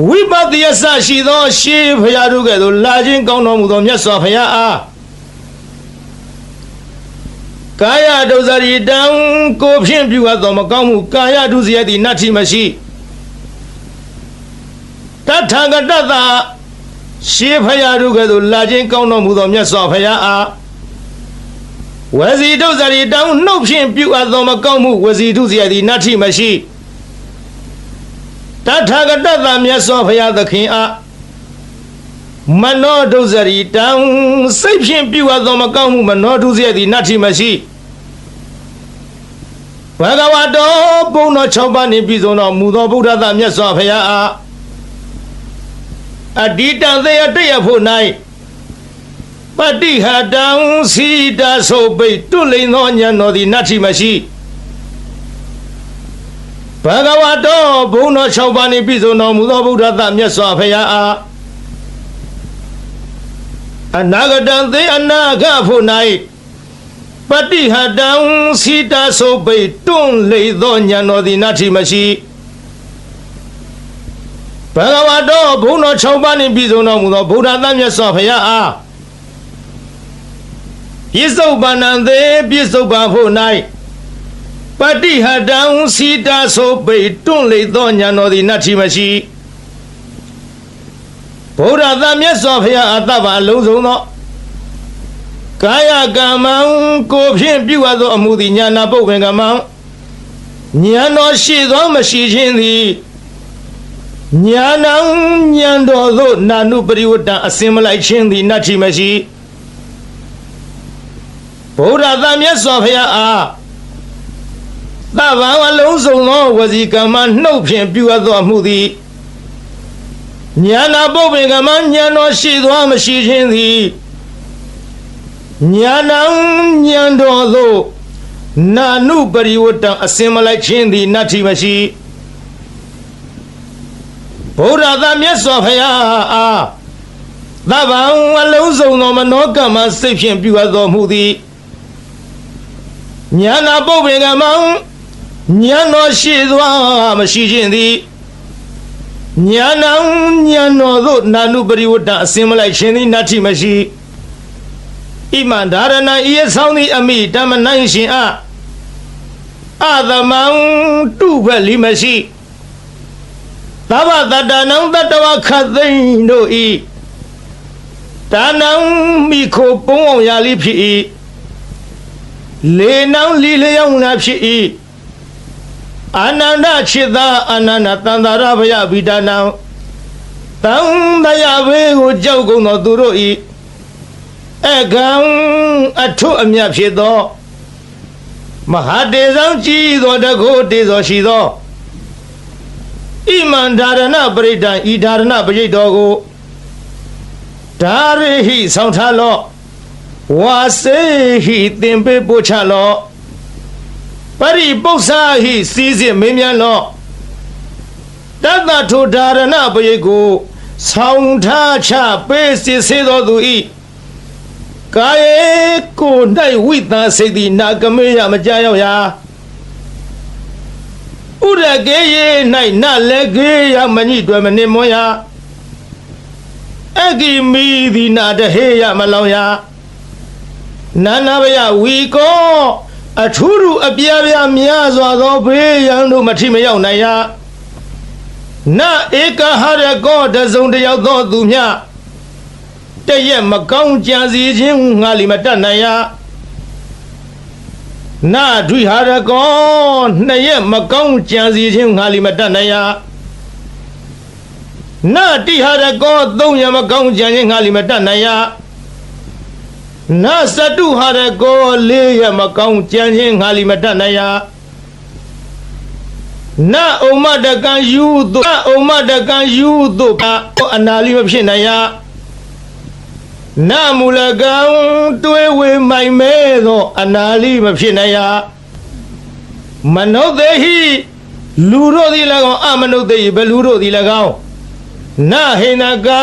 ဝိပတိယဆရှိသောရှေးဘုရားတို့ကဲ့သို့လာခြင်းကောင်းတော်မူသောမြတ်စွာဘုရားအားကာယဒုစရိတံကိုဖြင့်ပြုအပ်သောမကောင်းမှုကာယဒုစရိုက်သည်နတ္ထိမရှိတထာဂတသာရှေးဘုရားတို့ကဲ့သို့လာခြင်းကောင်းတော်မူသောမြတ်စွာဘုရားအားဝစီဒုစရိတံနှုတ်ဖြင့်ပြုအပ်သောမကောင်းမှုဝစီဒုစရိုက်သည်နတ္ထိမရှိတထာဂတသာမြတ်စွာဘုရားသခင်အားမနောဒုစရိတံစိတ်ဖြင့်ပြုအပ်သောမကောင်းမှုမနောဒုစရိုက်သည်နတ္ထိမရှိဘဂဝါတော်ဘုံတော်6ပါးနှင့်ပြည့်စုံတော်မူသောဗုဒ္ဓသမြတ်စွာဘုရားအားအဒီတံသေယတရဖို့၌ပတိဟတံစီတာဆိုပိတ်တွလိန်သောဉာဏ်တော်သည်နတ္ထိမရှိဘဂဝါတော်ဘုံတော်6ပါးနှင့်ပြည့်စုံတော်မူသောဗုဒ္ဓသမြတ်စွာဘုရားအားအနာဂတံသေအနာဂဖို့၌ပတိဟတံစီတာဆိုပိတ်တွလိန်သောဉာဏ်တော်သည်နတ္ထိမရှိဘဂဝါတော်ဘုံတော်6ပါးနှင့်ပြည့်စုံတော်မူသောဗုဒ္ဓသမြတ်စွာဘုရားအားပြစ္ဆုတ်ပန္နံသေပြစ္ဆုတ်ပါဖို့၌ပတိဟတံစီတာဆိုပိတ်တွန့်လေသောဉာဏ်တော်သည်နတ္ထိမရှိဗုဒ္ဓသမြတ်စွာဘုရားအတ္တပါအလုံးစုံသောကာယကမ္မံကိုဖြင့်ပြုအပ်သောအမှုသည်ဉာဏပုပ္ပင်ကမ္မံဉာဏ်တော်ရှိသောမရှိခြင်းသည်ဉာဏံဉာဏ်တော်သို့နာနုပရိဝတ္တအစင်မလိုက်ခြင်းသည်နတ္ထိမရှိဗုဒ္ဓသမြတ်စွာဘုရားအားသဗ္ဗံအလုံးစုံသောဝစီကမ္မနှုတ်ဖြင့်ပြုအပ်သောအမှုသည်ဉာဏပုပ္ပင်ကမ္မဉာဏ်တော်ရှိသောမရှိခြင်းသည်ဉာဏံဉာဏ်တော်သို့နာနုပရိဝတ္တအစင်မလိုက်ခြင်းသည်နတ္ထိမရှိဗုဒ္ဓသမြတ်စွာဘုရားအားသဗ္ဗံအလုံးစုံသောမနောကမ္မစိတ်ဖြင့်ပြုအပ်သောမှုသည်ဉာဏပုပ္ပင်ကမ္မဉာဏ်တော်ရှိသောမရှိခြင်းသည်ဉာဏံဉာဏ်တော်သို့နာနုပရိဝတ္တအစင်မလိုက်ခြင်းသည်နတ္ထိမရှိဣမံဒါရဏဤအဆောင်သည်အမိဓမ္မနိုင်ရှင်အားအသမံတုဖက်လီမရှိသဗ္ဗတတ္တနံတတ္တဝခသိမ့်တို့ဤဒါနံမိခိုပုံအောင်ရာလိဖြစ်၏လေနံလီလျောင်းလာဖြစ်၏အာနန္ဒจิตသာအာနန္ဒတန္တာရဘယဗိဒါနံတံတရားဘေးကိုကြောက်ကုန်သောသူတို့ဤအကံအထုအမြတ်ဖြစ်သောမဟာတေဇံကြည်သောတကုတေဇောရှိသောဣမံဒါရဏပရိဒံဤဒါရဏပရိတ်တော်ကိုဒါရိဟိဆောင်ထားလော့ဝါစေဟိသင်ပေးပို့ချလော့ပရိပု္ပ္ပာဟိစီစစ်မင်းမြတ်လော့တတ္တထုဒါရဏပရိတ်ကိုဆောင်ထားချပေးစစ်စေတော်သူဤကာယေကို၌ဝိသစိတ်သည်နာကမေယမကြရောက်ရာဥရကေယေ၌နလက်ကေယမညိတွယ်မနေမွန်ရာ အကိမီဒီနာတဟေယမလောင်ရနာနာဘယဝီကောအထူးထူးအပြားပြားများစွာသောဘေးရန်တို့မထိမရောက်နိုင်ရနဧကဟရကောတစုံတယောက်သောသူမြတရက်မကောင်းကြံစီခြင်းငါလီမတတ်နိုင်ရနဒွိဟာရကောနှစ်ရက်မကောင်းကြံစီခြင်းငါလီမတတ်နိုင်ရနတိဟာရကောသုံးရက်မကောင်းကြံခြင်းငါလီမတတ်နိုင်ရနစတုဟာရကောလေးရက်မကောင်းကြံခြင်းငါလီမတတ်နိုင်ရနဩမတကံယူတုဩမတကံယူတုအနာလီမဖြစ်နိုင်ရနမူလကံတွေးဝေမိုင်မဲသောအနာလီမဖြစ်နိုင်ရမနုဿေဟိလူတို့သည်၎င်းအမနုဿေဟိဘလူတို့သည်၎င်းနဟိနကာ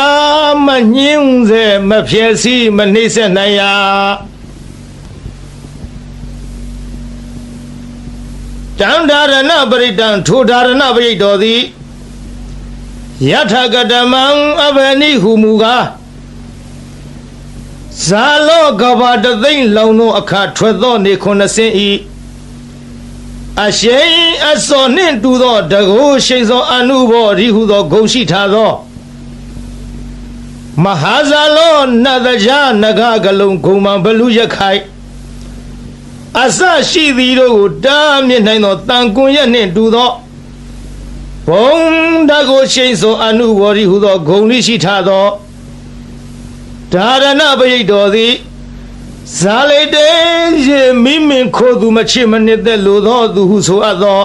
မညင်းစေမဖြစ်စီမနှိမ့်ဆက်နိုင်ရတံဒါရဏပရိတံထိုဒါရဏပရိတော်သည်ယထကတမံအဘနိဟုမူကားဇာလောကဘာတသိမ့်လောင်သောအခါထွက်သောနေ90ဤအရှိန်အစောနှင့်တူသောတကုရှိန်သောအနုဘောရိဟုသောဂုဏ်ရှိထားသောမဟာဇာလောနတ်တရားနဂကလုံးဂုံမံဘလူရခိုင်အစရှိသည်တို့ကိုတားမြစ်နိုင်သောတန်ကွန်ရက်နှင့်တူသောဘုံတကုရှိန်သောအနုဘောရိဟုသောဂုဏ်ရှိထားသောဒါရဏပရိတော်သည်ဇာလိတေရေမိမင်ခိုသူမချစ်မနစ်သက်လိုသောသူဟုဆိုအပ်သော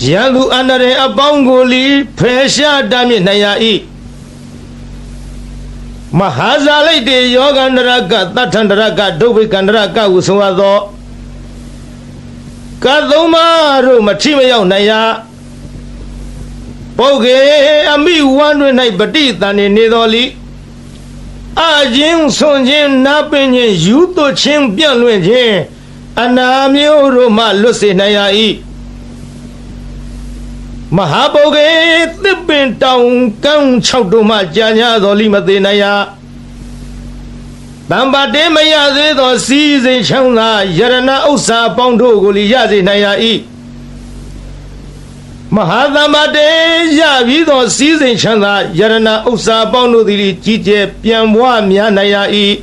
ရန်သူအန္တရာယ်အပေါင်းကိုလီဖယ်ရှားတားမြစ်နိုင်ရ၏မဟာဇာလိတေယောဂန္တရကတထန္တရကဒုဗ္ဗေကန္တရကဟုဆိုအပ်သောကသုံးပါးတို့မထိမရောက်နိုင်ရပုဂ္ဂေအမိဝမ်းတွင်၌ပဋိသန္ဓေနေတော်လီအချင်းဆွန်ခြင်းနာပင်ခြင်းယူသွခြင်းပြန့်လွင့်ခြင်းအနာမျိုးတို့မှလွတ်စေနိုင်ရ၏မဟာပုဂ္ဂေသစ်ပင်တောင်ကန်း6တို့မှကြာညာတော်လိမသေးနိုင်ရတံပါတေမရသေးသောစီးစိမ်ချမ်းသာယရဏဥစ္စာပေါင်းတို့ကိုလီရစေနိုင်ရ၏မဟာသမ္မာတေရပြီးသောစီးစိမ်ချမ်းသာယရဏဥစ္စာပေါင်းတို့သည်ကြီးကျယ်ပြန်ပွားများနိုင်ရ၏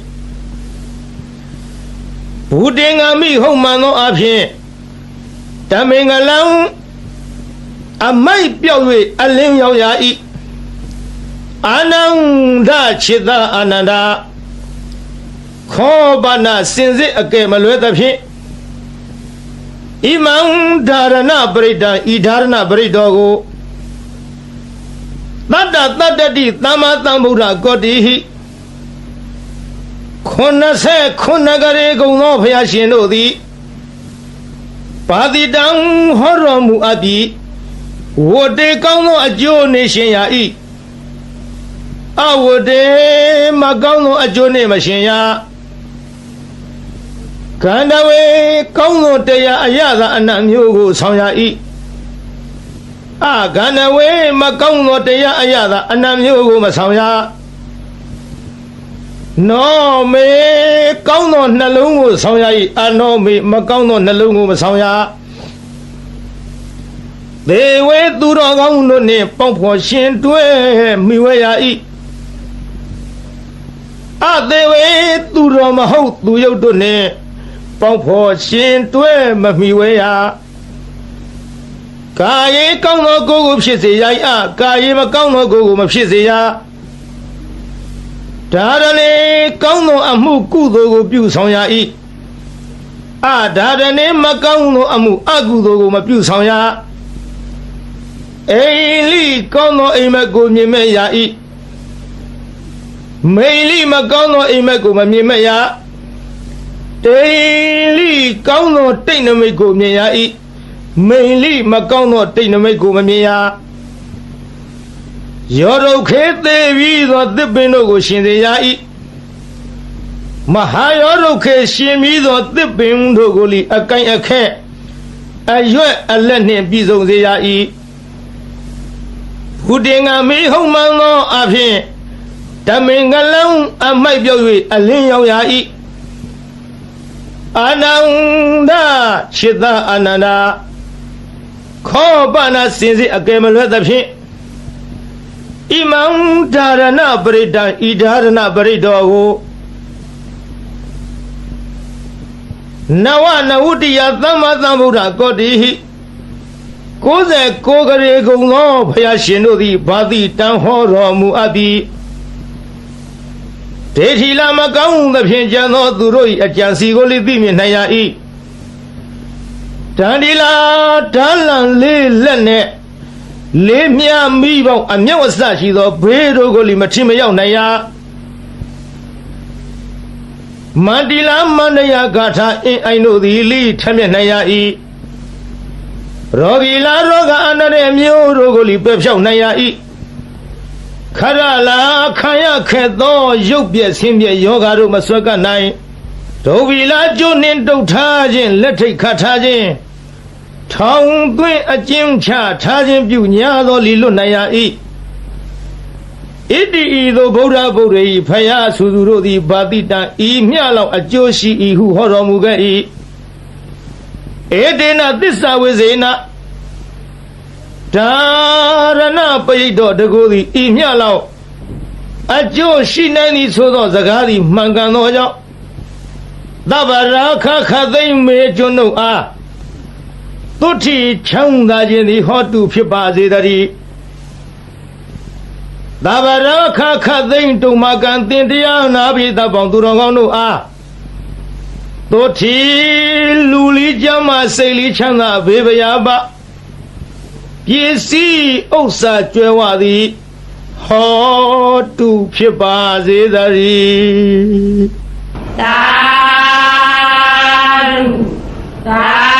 ဘုတင်္ဂမိဟုတ်မှန်သောအဖြစ်တမင်္ဂလံအမိုက်ပြောက်၍အလင်းရောက်ရ၏အာနန္ဒခြေသာအာနန္ဒခောပနာစင်စစ်အကဲမလွဲသဖြင့်ဣမံဒါရဏပရိဒံဤဒါရဏပရိတော်ကိုတတ္တတတ္တတိသမ္မာသမ္ဗုဒ္ဓကောတိဟိ89ကရေကုံသောဘုရားရှင်တို့သည်ပါတိတံဟောတော်မူအပ်ပြီးဝတ္တေကောင်းသောအကျိုးနေရှင်ရ၏အဝတ္တေမကောင်းသောအကျိုးနေမရှင်ရကန္တဝေကောင်းသောတရားအရသာအနတ်မျိုးကိုဆောင်ရ၏ကန္တဝေမကောင်းသောတရားအရသာအနတ်မျိုးကိုမဆောင်ရနောမေကောင်းသောနှလုံးကိုဆောင်ရ၏အနောမေမကောင်းသောနှလုံးကိုမဆောင်ရဒေဝေသူတော်ကောင်းတို့နှင့်ပေါင်းဖော်ရှင်တွဲမိဝဲရ၏အသေးဝေသူတော်မဟုတ်သူယုတ်တို့နှင့်ပေါင်းဖော်ရှင်တွဲမမိဝဲရကာယေကောင်းသောကိုယ်ကိုဖြစ်စေရ၏ကာယေမကောင်းသောကိုယ်ကိုမဖြစ်စေရဒါရဏေကောင်းသောအမှုကုသိုလ်ကိုပြုဆောင်ရ၏ဒါရဏေမကောင်းသောအမှုအကုသိုလ်ကိုမပြုဆောင်ရအိလိကောင်းသောအိမ်မက်ကိုမြင်မဲ့ရ၏မိလိမကောင်းသောအိမ်မက်ကိုမမြင်မဲ့ရတိလိကောင်းသောတိတ်နမိတ်ကိုမြင်ရ၏မိလိမကောင်းသောတိတ်နမိတ်ကိုမမြင်ရယောရုခေသေးပြီးသောသစ်ပင်တို့ကိုရှင်စေရ၏မဟာယောရုခေရှင်ပြီးသောသစ်ပင်တို့ကိုလီအကိုင်အခက်အရွက်အလက်နှင့်ပြည့်စုံစေရ၏ဘုတင်္ဂမိဟုတ်မှန်သောအဖြစ် ဓမင်္ဂလံအမိုက်ပြုတ်၍အလင်းရောက်ရာဤအာနန္ဒจิตအာနန္ဒာခောပနာစင်စစ်အကယ်မလွဲသဖြင့်ဣမံဓာရဏပရိဒံဤဓာရဏပရိဒောကိုနဝနဝတ္တိယသမ္မာသမ္ဗုဒ္ဓကောတိဟိ69ကရေကုံသောဘုရားရှင်တို့သည်ဘာတိတန်ဟောတော်မူအပ်သည်ဒေထီလာမကောင်းသဖြင့်ကြံသောသူတို့၏အကြံစီကိုလည်းသိမြင်နိုင်ရ၏တန်ဒီလာဓာလံလေးလက်နဲ့လေးမြမိပေါင်းအမြောက်အစရှိသောဘေးတို့ကိုလည်းမထင်မရောက်နိုင်ရမန္တိလာမန္တယဂါထာအင်းအိုင်တို့သည်လိထမျက်နိုင်ရ၏ရောဂီလာရောဂအန္တရာယ်မျိုးတို့ကိုလည်းပယ်ဖြောက်နိုင်ရ၏ခရလာခံရခဲ့သောရုပ်ပြည့်ဆင်းပြည့်ယောဂါတို့မဆွဲကပ်နိုင်ဒုဗီလာကျွနှင်းတုတ်ထားခြင်းလက်ထိတ်ခတ်ထားခြင်းထောင်သွင်းအကျဉ်းချထားခြင်းပြုညာသောလီလွတ်နိုင်ရ၏ဣတိဤသို့ဗုဒ္ဓဗုဒ္ဓ၏ဖယားဆူသူတို့သည်ဘာတိတံဤမျှလောက်အကျိုးရှိ၏ဟုဟောတော်မူခဲ့၏ဧတေနသစ္စာဝိဇေနဓာရဏပရိဒောတကူသည်ဤမျှလောက်အကျိုးရှိနိုင်သည်ဆိုသောစကားသည်မှန်ကန်သောကြောင့်သဗ္ဗရာခခသိမ့်မေကျွန်းတို့အားသုတိချမ်းသာခြင်းသည်ဟောတုဖြစ်ပါစေတည်းသဗ္ဗရာခခသိမ့်တုံမကံတင်တရားနာပိသပေါင်းသူတော်ကောင်းတို့အားသုတိလူလီကျမ်းမာစိတ်လီချမ်းသာဘေးဗျာပပစ္စည်းဥစ္စာကျွဲဝသည်ဟောတုဖြစ်ပါစေတည်း သာဓုသာ